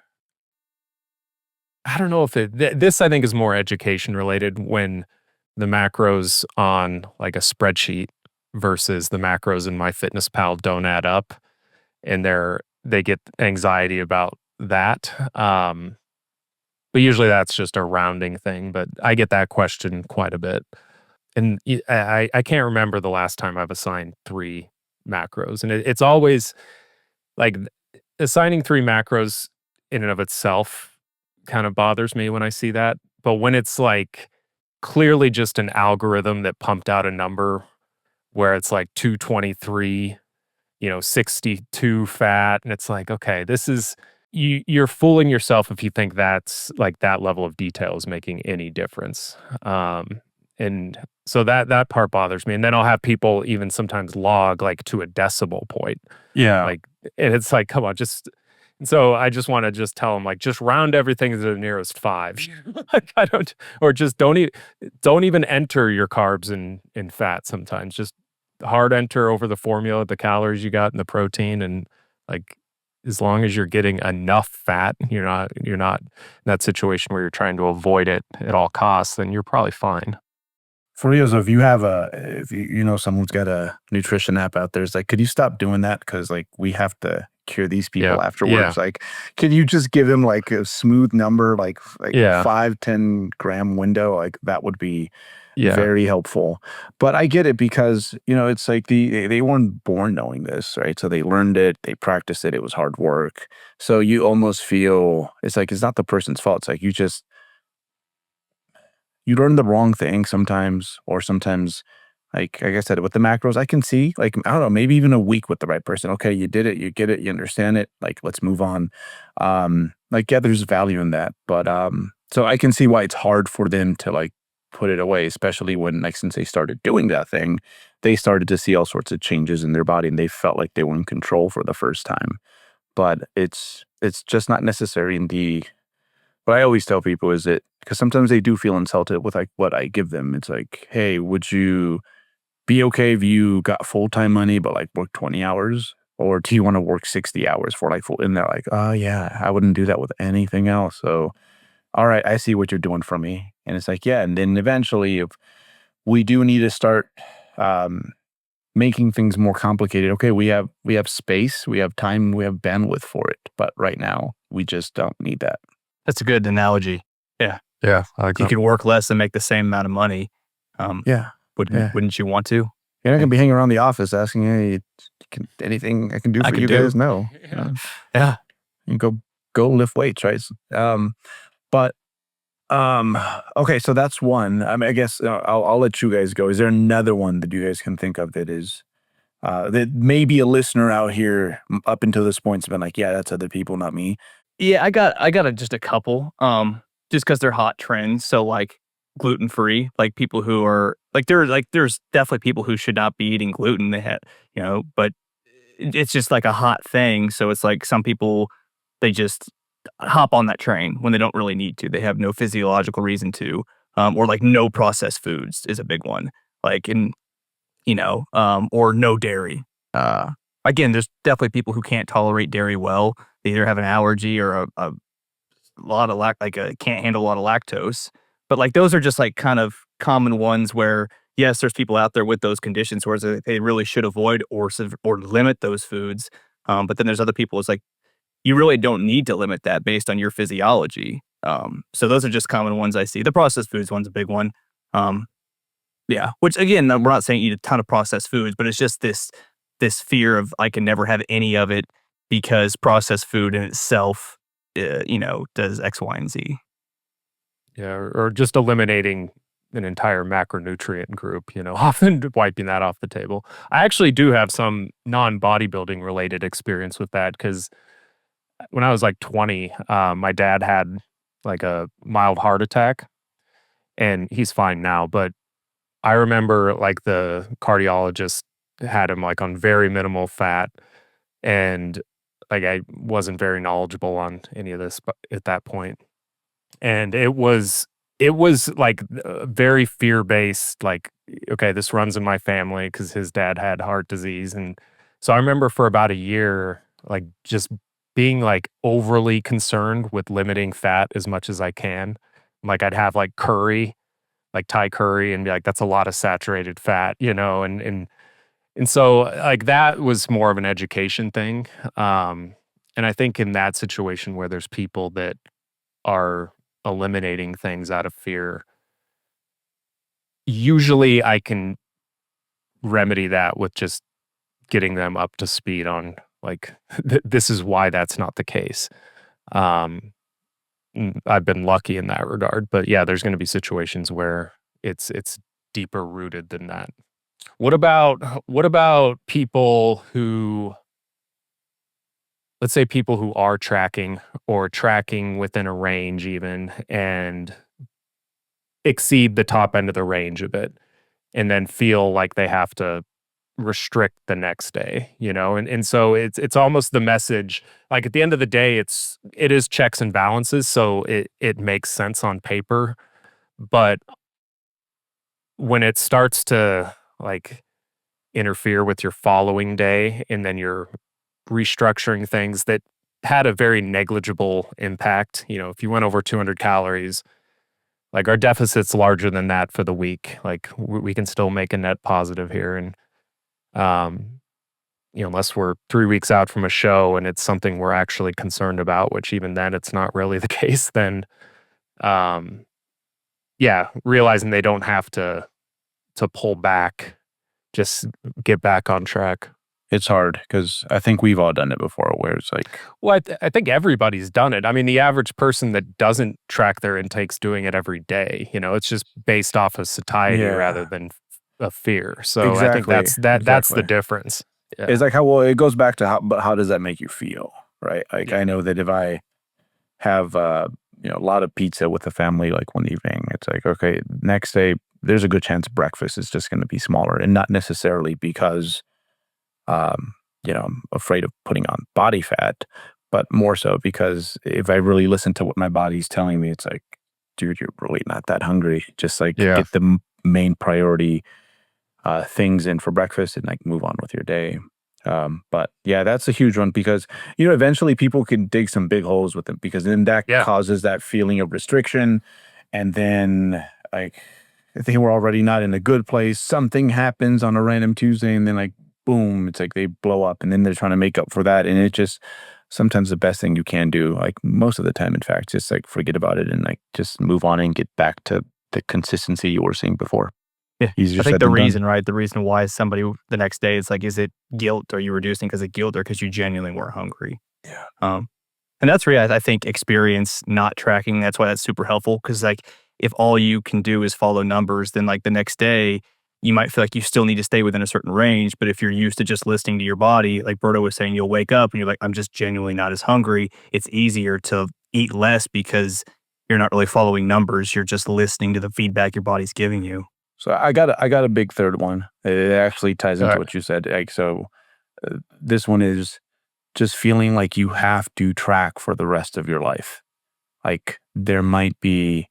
I don't know if this I think is more education related, when the macros on like a spreadsheet versus the macros in MyFitnessPal don't add up, and they get anxiety about that. But usually that's just a rounding thing, but I get that question quite a bit. And I can't remember the last time I've assigned 3 macros. And it's always like assigning 3 macros in and of itself kind of bothers me when I see that. But when it's like clearly just an algorithm that pumped out a number where it's like 223, 62 fat, and it's like, okay, this is, you're fooling yourself if you think that's like that level of detail is making any difference. And so that part bothers me. And then I'll have people even sometimes log like to a decimal point. Yeah. Like, and it's like, come on, and so I just want to just tell them, like, just round everything to the nearest 5. Like, don't even enter your carbs and fat sometimes. Just hard enter over the formula, the calories you got and the protein, and like, as long as you're getting enough fat, you're not in that situation where you're trying to avoid it at all costs, then you're probably fine. For real, so if you know someone's got a nutrition app out there, it's like, could you stop doing that? Because like we have to cure these people afterwards. Yeah. Like, can you just give them like a smooth number, like 5-10 gram window? Like that would be very helpful. But I get it because it's like they weren't born knowing this, right? So they learned it, they practiced it. It was hard work. So you almost feel it's like it's not the person's fault. It's like you learn the wrong thing sometimes, or sometimes, like I said, with the macros, I can see, like, I don't know, maybe even a week with the right person. Okay, you did it, you get it, you understand it. Like, let's move on. There's value in that. But so I can see why it's hard for them to like put it away, especially when, like, since they started doing that thing, they started to see all sorts of changes in their body, and they felt like they were in control for the first time. But it's just not necessary in the. What I always tell people is that, because sometimes they do feel insulted with like what I give them. It's like, hey, would you be okay if you got full-time money but like work 20 hours? Or do you want to work 60 hours for like full? And they're like, oh yeah, I wouldn't do that with anything else. So, all right, I see what you're doing for me. And it's like, yeah. And then eventually, if we do need to start making things more complicated, okay, we have space, we have time, we have bandwidth for it. But right now, we just don't need that. That's a good analogy. Yeah. Yeah. I like you can work less and make the same amount of money. Wouldn't you want to? You're not going to be hanging around the office asking, hey, anything I can do for you guys? No. Yeah. You go lift weights, right? Okay, so that's one. I mean, I guess I'll let you guys go. Is there another one that you guys can think of that is that maybe a listener out here up until this point has been like, yeah, that's other people, not me. Yeah, I got just a couple. Just because they're hot trends. So like gluten free, like people who are there's definitely people who should not be eating gluten. They had but it's just like a hot thing. So it's like some people they just hop on that train when they don't really need to. They have no physiological reason to. Or like no processed foods is a big one. Like or no dairy. Again, there's definitely people who can't tolerate dairy well. They either have an allergy or a lot of can't handle a lot of lactose. But like those are just like kind of common ones where yes, there's people out there with those conditions where they really should avoid or limit those foods. But then there's other people. It's like you really don't need to limit that based on your physiology. So those are just common ones I see. The processed foods one's a big one. Yeah, which again, we're not saying eat a ton of processed foods, but it's just this fear of I can never have any of it because processed food in itself, does X, Y, and Z. Yeah, or just eliminating an entire macronutrient group, often wiping that off the table. I actually do have some non-bodybuilding related experience with that because when I was like 20, my dad had like a mild heart attack and he's fine now. But I remember like the cardiologist had him like on very minimal fat and like I wasn't very knowledgeable on any of this at that point. And it was like very fear-based, like, okay, this runs in my family because his dad had heart disease. And so I remember for about a year, like just being like overly concerned with limiting fat as much as I can. Like I'd have like curry, like Thai curry and be like, that's a lot of saturated fat, and so like that was more of an education thing. And I think in that situation where there's people that are eliminating things out of fear, usually I can remedy that with just getting them up to speed on like this is why that's not the case. I've been lucky in that regard, but yeah, there's going to be situations where it's deeper rooted than that. What about people who, let's say people who are tracking or tracking within a range even and exceed the top end of the range a bit and then feel like they have to restrict the next day, and so it's almost the message, like at the end of the day, it is checks and balances, so it makes sense on paper, but when it starts to like interfere with your following day and then you're restructuring things that had a very negligible impact, if you went over 200 calories, like our deficit's larger than that for the week, like we can still make a net positive here. And unless we're 3 weeks out from a show and it's something we're actually concerned about, which even then it's not really the case, then realizing they don't have to pull back, just get back on track. It's hard because I think we've all done it before where it's like, well, I think everybody's done it. I mean, the average person that doesn't track their intakes doing it every day, it's just based off of satiety rather than a fear. So I think that's the difference. Yeah. It's like it goes back to how does that make you feel, right? Like I know that if I have a lot of pizza with the family, like one evening, it's like, okay, next day there's a good chance breakfast is just going to be smaller, and not necessarily because I'm afraid of putting on body fat, but more so because if I really listen to what my body's telling me, it's like, dude, you're really not that hungry. Just like get the main priority things in for breakfast and like move on with your day. But yeah, that's a huge one because, eventually people can dig some big holes with them because then that causes that feeling of restriction. And then like, I think we're already not in a good place. Something happens on a random Tuesday and then like, boom, it's like they blow up and then they're trying to make up for that. And it just, sometimes the best thing you can do, like most of the time, in fact, just like forget about it and like just move on and get back to the consistency you were seeing before. Yeah, I think the reason why somebody the next day, it's like, is it guilt? Are you reducing because of guilt or because you genuinely weren't hungry? Yeah. And that's really, I think, experience not tracking. That's why that's super helpful because like if all you can do is follow numbers, then like the next day you might feel like you still need to stay within a certain range. But if you're used to just listening to your body, like Berto was saying, you'll wake up and you're like, I'm just genuinely not as hungry. It's easier to eat less because you're not really following numbers. You're just listening to the feedback your body's giving you. So I got a big third one. It actually ties into what you said. Like, so this one is just feeling like you have to track for the rest of your life. Like there might be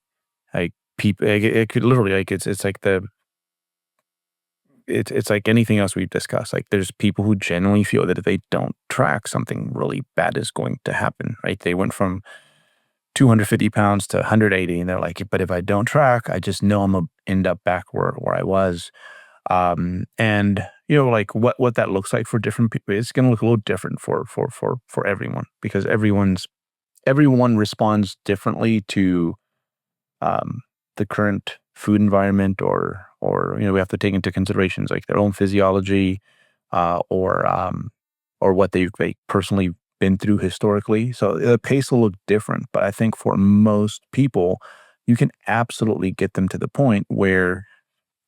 like people, it could literally like it's like it's like anything else we've discussed. Like there's people who genuinely feel that if they don't track, something really bad is going to happen, right? They went from 250 pounds to 180 and they're like, but if I don't track, I just know I'm gonna end up back where I was. And you know, like what that looks like for different people, it's gonna look a little different for everyone, because everyone responds differently to the current food environment, or you know, we have to take into considerations like their own physiology, or what they've personally been through historically. So the pace will look different, but I think for most people, you can absolutely get them to the point where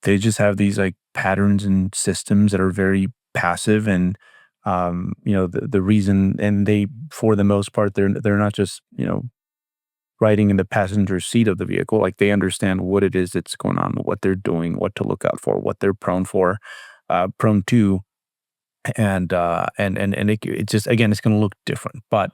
they just have these like patterns and systems that are very passive, and you know, the reason, and they, for the most part, they're not just, you know, riding in the passenger seat of the vehicle. Like they understand what it is that's going on, what they're doing, what to look out for, what they're prone to, and it just, again, it's going to look different. But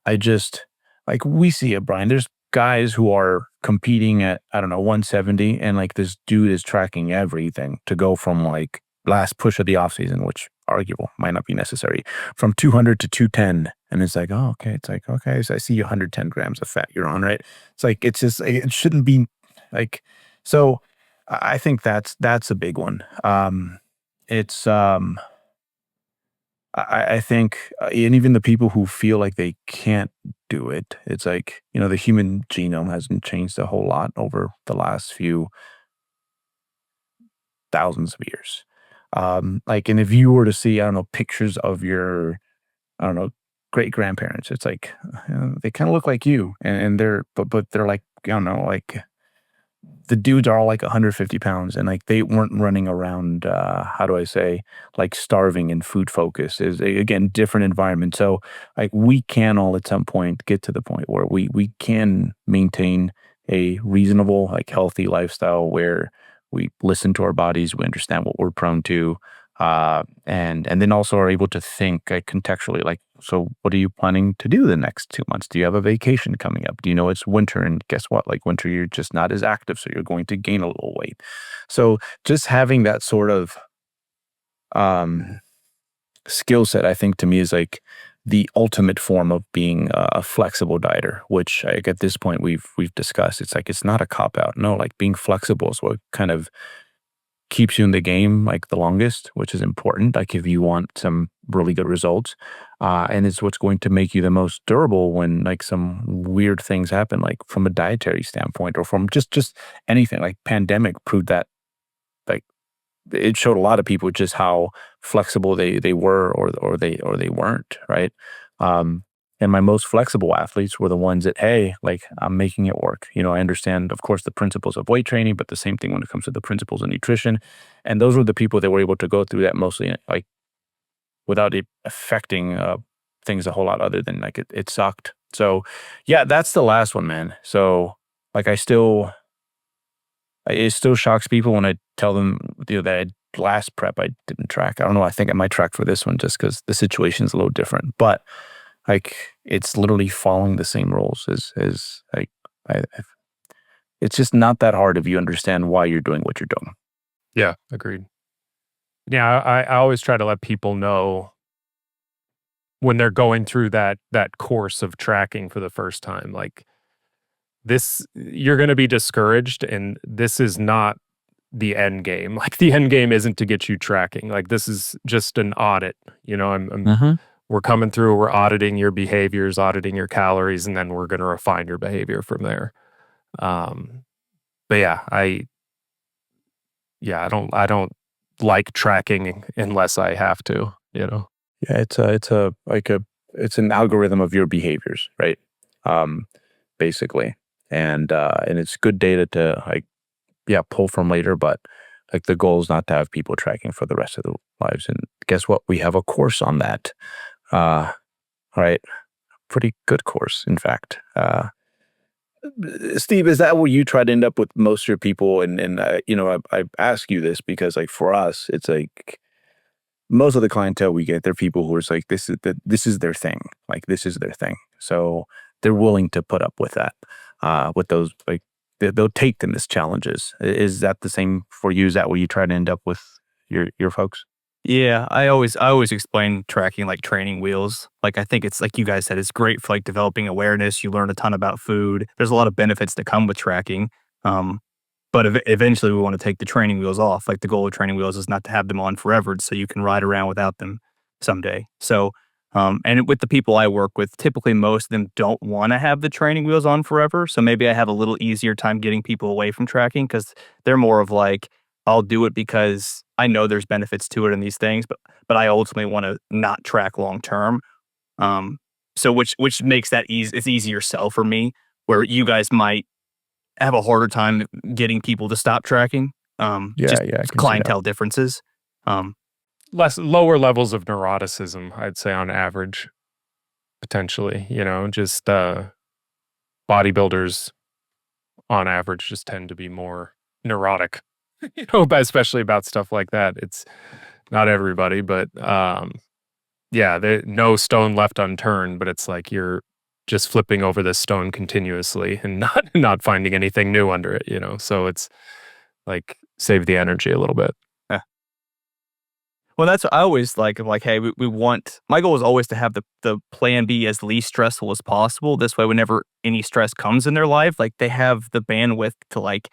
I just, like, we see it, Brian. There's guys who are competing at, I don't know, 170, and like this dude is tracking everything to go from like last push of the off season, which arguable might not be necessary, from 200 to 210. And it's like, oh, okay. It's like, okay, so I see 110 grams of fat you're on, right? It's like, it's just, it shouldn't be like, so I think that's a big one. It's, I think, and even the people who feel like they can't do it, it's like, you know, the human genome hasn't changed a whole lot over the last few thousands of years. Like, and if you were to see, I don't know, pictures of your, I don't know, great grandparents, it's like, they kind of look like you, and they're, but they're like, I don't know, like the dudes are all like 150 pounds, and like they weren't running around, how do I say, like starving and food focus is, again, different environment. So like we can all at some point get to the point where we can maintain a reasonable, like healthy lifestyle where we listen to our bodies, we understand what we're prone to, and then also are able to think like contextually, like, so what are you planning to do the next 2 months? Do you have a vacation coming up? Do you know it's winter? And guess what? Like winter, you're just not as active, so you're going to gain a little weight. So just having that sort of skill set, I think, to me is like the ultimate form of being a flexible dieter, which like at this point we've discussed. It's like, it's not a cop out. No, like being flexible is what kind of keeps you in the game like the longest, which is important. Like if you want some really good results, and it's what's going to make you the most durable when like some weird things happen, like from a dietary standpoint, or from just anything. Like pandemic proved that, like it showed a lot of people just how flexible they were, or they weren't, right? And my most flexible athletes were the ones that, hey, like I'm making it work. You know, I understand, of course, the principles of weight training, but the same thing when it comes to the principles of nutrition. And those were the people that were able to go through that mostly like without it affecting things a whole lot, other than like it sucked. So yeah, that's the last one, man. So like it still shocks people when I tell them, you know, that last prep I didn't track. I don't know. I think I might track for this one just because the situation is a little different. But like it's literally following the same rules as like it's just not that hard if you understand why you're doing what you're doing. Yeah, agreed. Yeah, I always try to let people know when they're going through that course of tracking for the first time, like this, you're going to be discouraged, and this is not the end game. Like the end game isn't to get you tracking. Like this is just an audit. You know, we're coming through, we're auditing your behaviors, auditing your calories, and then we're going to refine your behavior from there. But yeah, I don't like tracking unless I have to, you know? Yeah, it's an algorithm of your behaviors, right? Basically. And it's good data to like, yeah, pull from later, but Like the goal is not to have people tracking for the rest of their lives. And guess what? We have a course on that. Right. Pretty good course, in fact. Steve, is that where you try to end up with most of your people? And I ask you this because, like, for us, it's like most of the clientele we get, they're people who are just like, this is their thing. Like, this is their thing. So they're willing to put up with that, with those, like, they'll take them as challenges. Is that the same for you? Is that where you try to end up with your folks? Yeah, I always explain tracking like training wheels. Like I think it's like you guys said, it's great for like developing awareness. You learn a ton about food. There's a lot of benefits that come with tracking. But eventually we want to take the training wheels off. Like the goal of training wheels is not to have them on forever, so you can ride around without them someday. So, and with the people I work with, typically most of them don't want to have the training wheels on forever. So maybe I have a little easier time getting people away from tracking because they're more of like, I'll do it because I know there's benefits to it in these things, but I ultimately want to not track long term. So which makes that easy. It's easier sell for me, where you guys might have a harder time getting people to stop tracking. Just I can see clientele differences. Lower levels of neuroticism, I'd say on average, potentially, just bodybuilders on average just tend to be more neurotic, but especially about stuff like that. It's not everybody, but no stone left unturned, but it's like you're just flipping over this stone continuously and not finding anything new under it, So it's like save the energy a little bit. Well, that's what I always like. I'm like, hey, we want, my goal is always to have the plan B as least stressful as possible. This way, whenever any stress comes in their life, like they have the bandwidth to like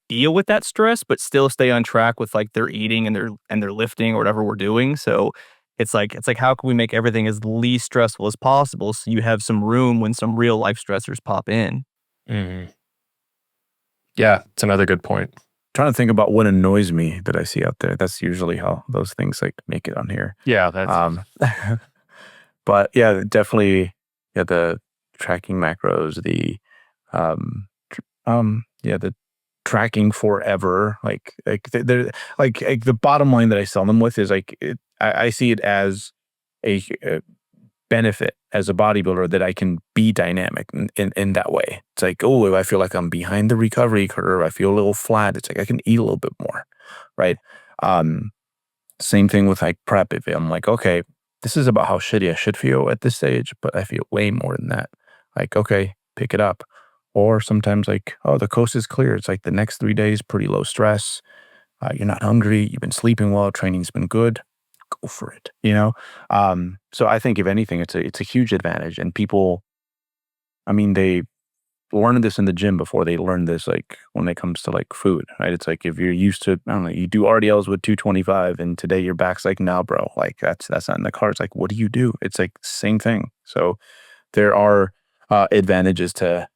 deal with that stress, but still stay on track with like their eating and their lifting or whatever we're doing. So it's like how can we make everything as least stressful as possible so you have some room when some real life stressors pop in. Mm-hmm. Yeah, it's another good point. Trying to think about what annoys me that I see out there. That's usually how those things like make it on here. Yeah, that's but yeah, definitely, yeah, the tracking macros, the the tracking forever, like they're like the bottom line that I sell them with is like I see it as a benefit as a bodybuilder that I can be dynamic in that way. It's like, oh, I feel like I'm behind the recovery curve, I feel a little flat. It's like I can eat a little bit more, right? Same thing with like prep. If I'm like, okay, this is about how shitty I should feel at this stage, but I feel way more than that. Like, okay, pick it up. Or sometimes like, oh, the coast is clear. It's like the next 3 days, pretty low stress. You're not hungry. You've been sleeping well. Training's been good. Go for it. So I think if anything, it's a huge advantage. And people, I mean, they learn this in the gym before they learn this, like when it comes to like food, right? It's like if you're used to, I don't know, you do RDLs with 225 and today your back's like, nah, bro, like that's not in the cards. Like, what do you do? It's like the same thing. So there are advantages to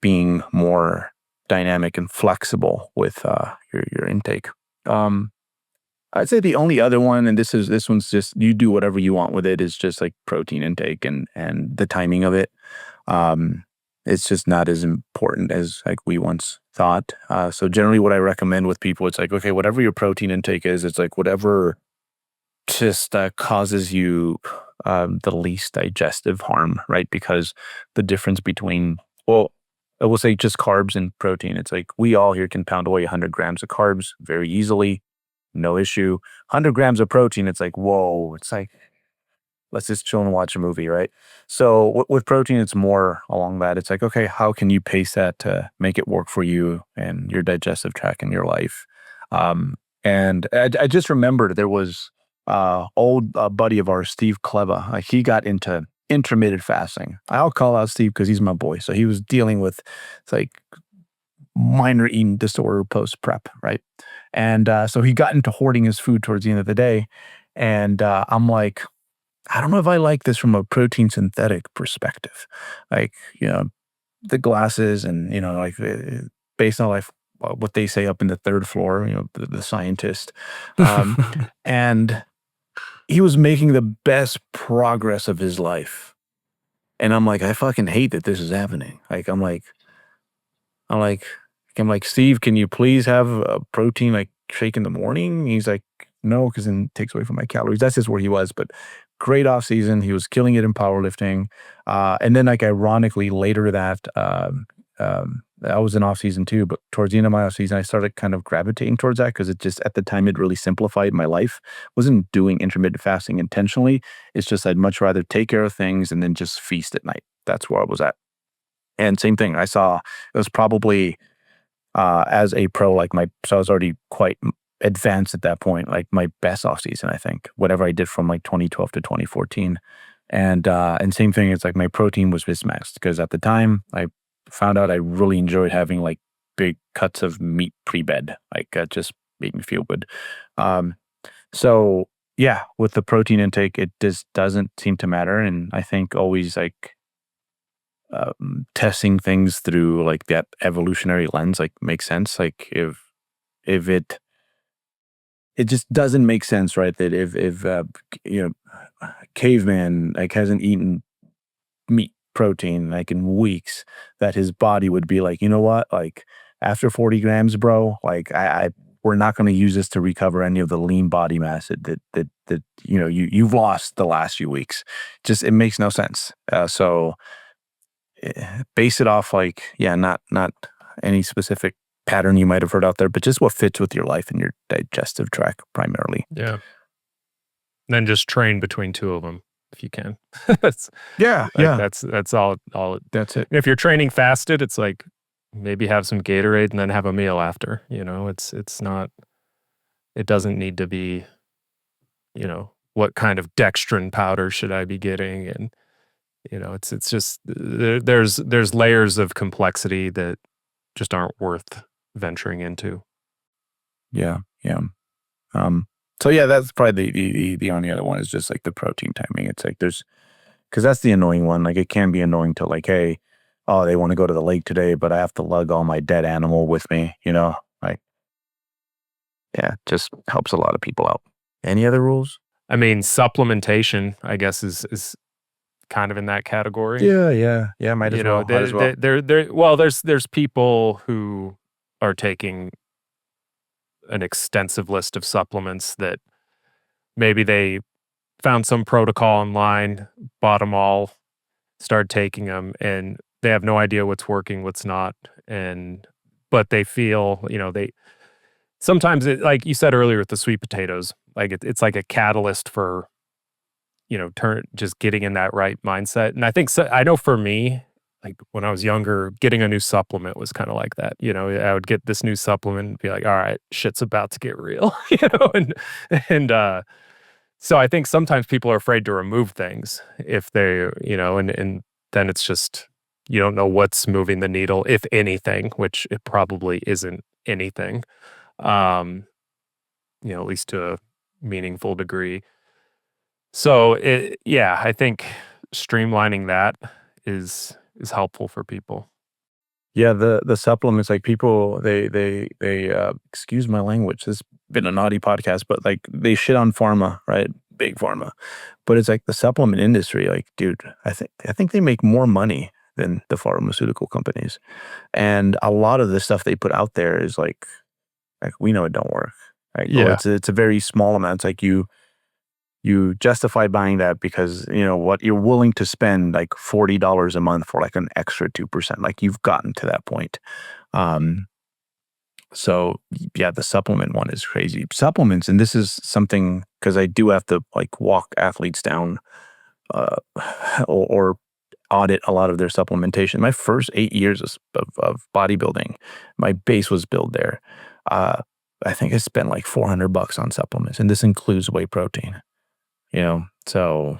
being more dynamic and flexible with your intake. I'd say the only other one, and this one's just you do whatever you want with it, is just like protein intake and the timing of it. It's just not as important as like we once thought. So generally, what I recommend with people, it's like, okay, whatever your protein intake is, it's like whatever just causes you the least digestive harm, right? Because the difference between, well, I will say just carbs and protein. It's like we all here can pound away 100 grams of carbs very easily. No issue. 100 grams of protein, it's like, whoa, it's like, let's just chill and watch a movie, right? So with protein, it's more along that. It's like, okay, how can you pace that to make it work for you and your digestive tract in your life? And I just remembered there was old buddy of ours, Steve Kleba. Like he got into intermittent fasting. I'll call out Steve because he's my boy. So he was dealing with, it's like, minor eating disorder post prep, right? And so he got into hoarding his food towards the end of the day. And I'm like, I don't know if I like this from a protein synthetic perspective. Like, the glasses and, like based on like what they say up in the third floor, the scientist. And he was making the best progress of his life. And I'm like, I fucking hate that this is happening. Like, I'm like, I'm like, Steve, can you please have a protein like shake in the morning? He's like, no, because then it takes away from my calories. That's just where he was. But great off season. He was killing it in powerlifting. And then like ironically later that I was in off season too, but towards the end of my off season, I started kind of gravitating towards that because it just at the time it really simplified my life. Wasn't doing intermittent fasting intentionally. It's just I'd much rather take care of things and then just feast at night. That's where I was at. And same thing, I saw it was probably as a pro, like so I was already quite advanced at that point, like my best off season, I think, whatever I did from like 2012 to 2014. And same thing, it's like my protein was mismatched because at the time I found out I really enjoyed having like big cuts of meat pre-bed. Like that just made me feel good. So yeah, with the protein intake, it just doesn't seem to matter. And I think always like testing things through like that evolutionary lens like makes sense. Like if it just doesn't make sense, right? That if you know, caveman like hasn't eaten meat protein like in weeks, that his body would be like, you know what, like after 40 grams, bro, like I we're not going to use this to recover any of the lean body mass that you know you've lost the last few weeks. Just it makes no sense. So base it off like, yeah, not any specific pattern you might have heard out there, but just what fits with your life and your digestive tract primarily. Yeah. Then just train between two of them if you can. That's That's all. That's it. If you're training fasted, it's like maybe have some Gatorade and then have a meal after. You know, it's not. It doesn't need to be. You know, what kind of dextrin powder should I be getting? And you know, it's just there's layers of complexity that just aren't worth venturing into. Yeah. So yeah, that's probably the only other one is just like the protein timing. It's like because that's the annoying one. Like it can be annoying to like, hey, oh, they want to go to the lake today, but I have to lug all my dead animal with me. You know, like yeah, just helps a lot of people out. Any other rules? I mean, supplementation, I guess, is kind of in that category. Yeah. Might as well. Well, there's people who are taking an extensive list of supplements that maybe they found some protocol online, bought them all, started taking them, and they have no idea what's working, what's not, but they feel, you know, sometimes like you said earlier with the sweet potatoes, like it's like a catalyst for, you know, just getting in that right mindset. And I think I know for me, like when I was younger, getting a new supplement was kind of like that. You know, I would get this new supplement and be like, all right, shit's about to get real, you know? And so I think sometimes people are afraid to remove things if they, you know, and then it's just, you don't know what's moving the needle, if anything, which it probably isn't anything, you know, at least to a meaningful degree. So I think streamlining that is helpful for people. Yeah, the supplements, like people, they excuse my language. This has been a naughty podcast, but like they shit on pharma, right? Big pharma, but it's like the supplement industry. Like, dude, I think they make more money than the pharmaceutical companies, and a lot of the stuff they put out there is like we know it don't work. Right? Yeah. Well, it's a very small amount. It's like you justify buying that because you know what you're willing to spend like $40 a month for like an extra 2%. Like you've gotten to that point. So yeah, the supplement one is crazy. Supplements, and this is something because I do have to like walk athletes down or audit a lot of their supplementation. My first 8 years of bodybuilding, my base was built there. I think I spent like $400 on supplements, and this includes whey protein. You know, so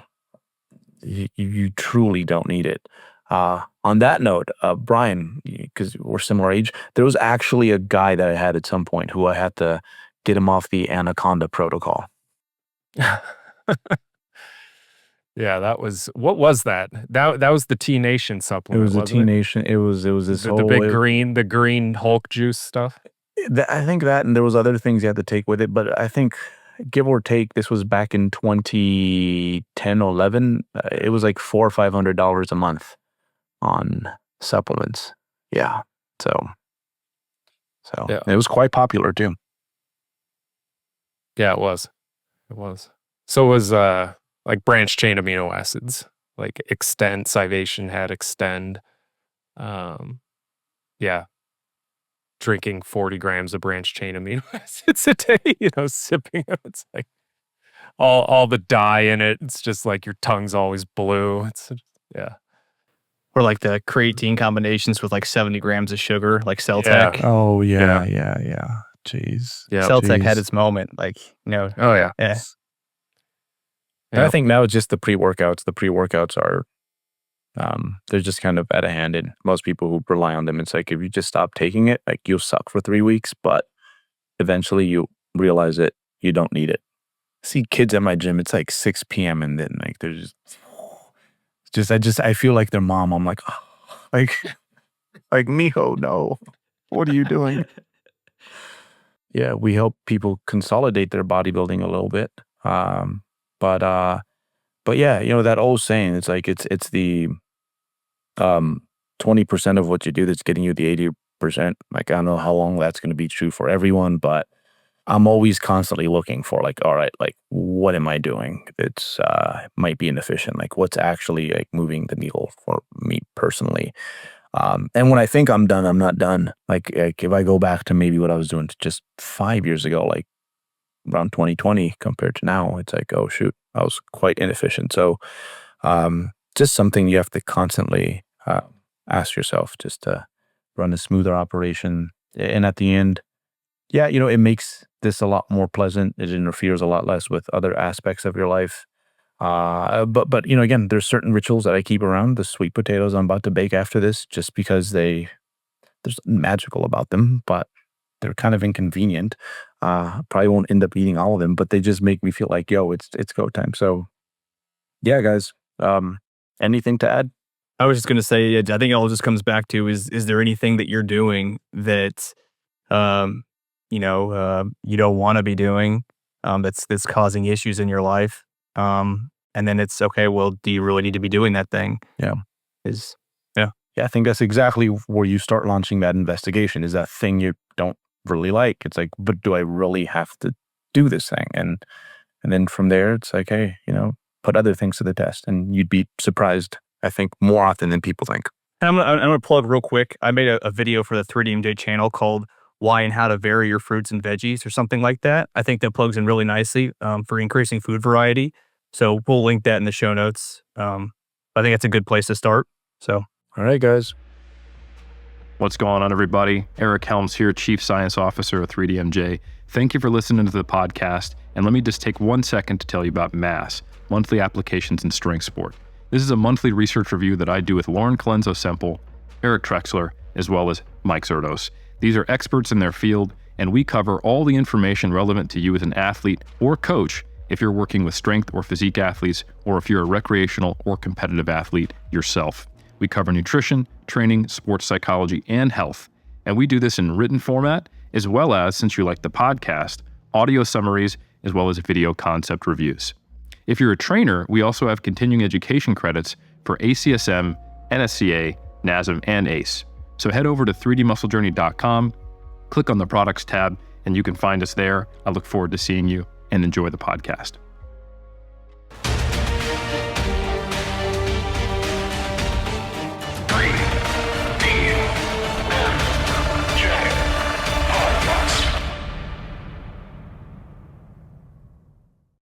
you truly don't need it. On that note, Brian, because we're similar age, there was actually a guy that I had at some point who I had to get him off the Anaconda protocol. Yeah, what was that? That was the T Nation supplement. It was the T Nation. It was this whole the green Hulk juice stuff. I think that, and there was other things you had to take with it, but I think give or take, this was back in 2010, 11. It was like $400 or $500 a month on supplements. Yeah. So So Yeah. it was quite popular too. Yeah, it was. It was. So was like branched chain amino acids, like Extend, Civation had Extend. Yeah. Drinking 40 grams of branched chain amino acids a day, sipping them. It's like all the dye in it. It's just like your tongue's always blue. Yeah. Or like the creatine combinations with like 70 grams of sugar, like Yeah. Celtec. Oh Yeah. yeah. Jeez. Yeah. Celtec had Jeez. its moment. Like, Oh yeah. yeah. And I Yeah. think now it's just the pre-workouts. The pre-workouts are, they're just kind of at a hand. And most people who rely on them, it's like if you just stop taking it, like you'll suck for 3 weeks, but eventually you realize that you don't need it. See kids at my gym, it's like 6 p.m. and then like they're I feel like their mom. I'm like, oh, like mijo, no, what are you doing? Yeah, we help people consolidate their bodybuilding a little bit. But yeah, that old saying, it's like it's the 20% of what you do that's getting you the 80%. Like I don't know how long that's going to be true for everyone, but I'm always constantly looking for like, all right, like what am I doing that's might be inefficient? Like what's actually like moving the needle for me personally? And when I think I'm done, I'm not done. Like if I go back to maybe what I was doing just 5 years ago, like around 2020 compared to now, it's like, oh shoot, I was quite inefficient. So just something you have to constantly ask yourself just to run a smoother operation. And at the end, yeah, it makes this a lot more pleasant. It interferes a lot less with other aspects of your life. But again, there's certain rituals that I keep around. The sweet potatoes I'm about to bake after this, just because there's magical about them, but they're kind of inconvenient. Probably won't end up eating all of them, but they just make me feel like, yo, it's go time. So yeah, guys, anything to add? I was just going to say, I think it all just comes back to is there anything that you're doing that, you don't want to be doing, that's causing issues in your life? And then it's okay. Well, do you really need to be doing that thing? Yeah. Yeah. Yeah, I think that's exactly where you start launching that investigation. Is that thing you don't really like? It's like, but do I really have to do this thing? And then from there, it's like, hey, put other things to the test, and you'd be surprised, I think, more often than people think. And I'm gonna plug real quick. I made a video for the 3DMJ channel called "Why and How to Vary Your Fruits and Veggies" or something like that. I think that plugs in really nicely for increasing food variety. So we'll link that in the show notes. I think that's a good place to start. So, all right, guys. What's going on, everybody? Eric Helms here, Chief Science Officer of 3DMJ. Thank you for listening to the podcast. And let me just take 1 second to tell you about MASS, Monthly Applications in Strength Sport. This is a monthly research review that I do with Lauren Colenso-Semple, Eric Trexler, as well as Mike Zerdos. These are experts in their field, and we cover all the information relevant to you as an athlete or coach if you're working with strength or physique athletes, or if you're a recreational or competitive athlete yourself. We cover nutrition, training, sports psychology, and health. And we do this in written format, as well as, since you like the podcast, audio summaries, as well as video concept reviews. If you're a trainer, we also have continuing education credits for ACSM, NSCA, NASM, and ACE. So head over to 3dmusclejourney.com, click on the products tab, and you can find us there. I look forward to seeing you, and enjoy the podcast.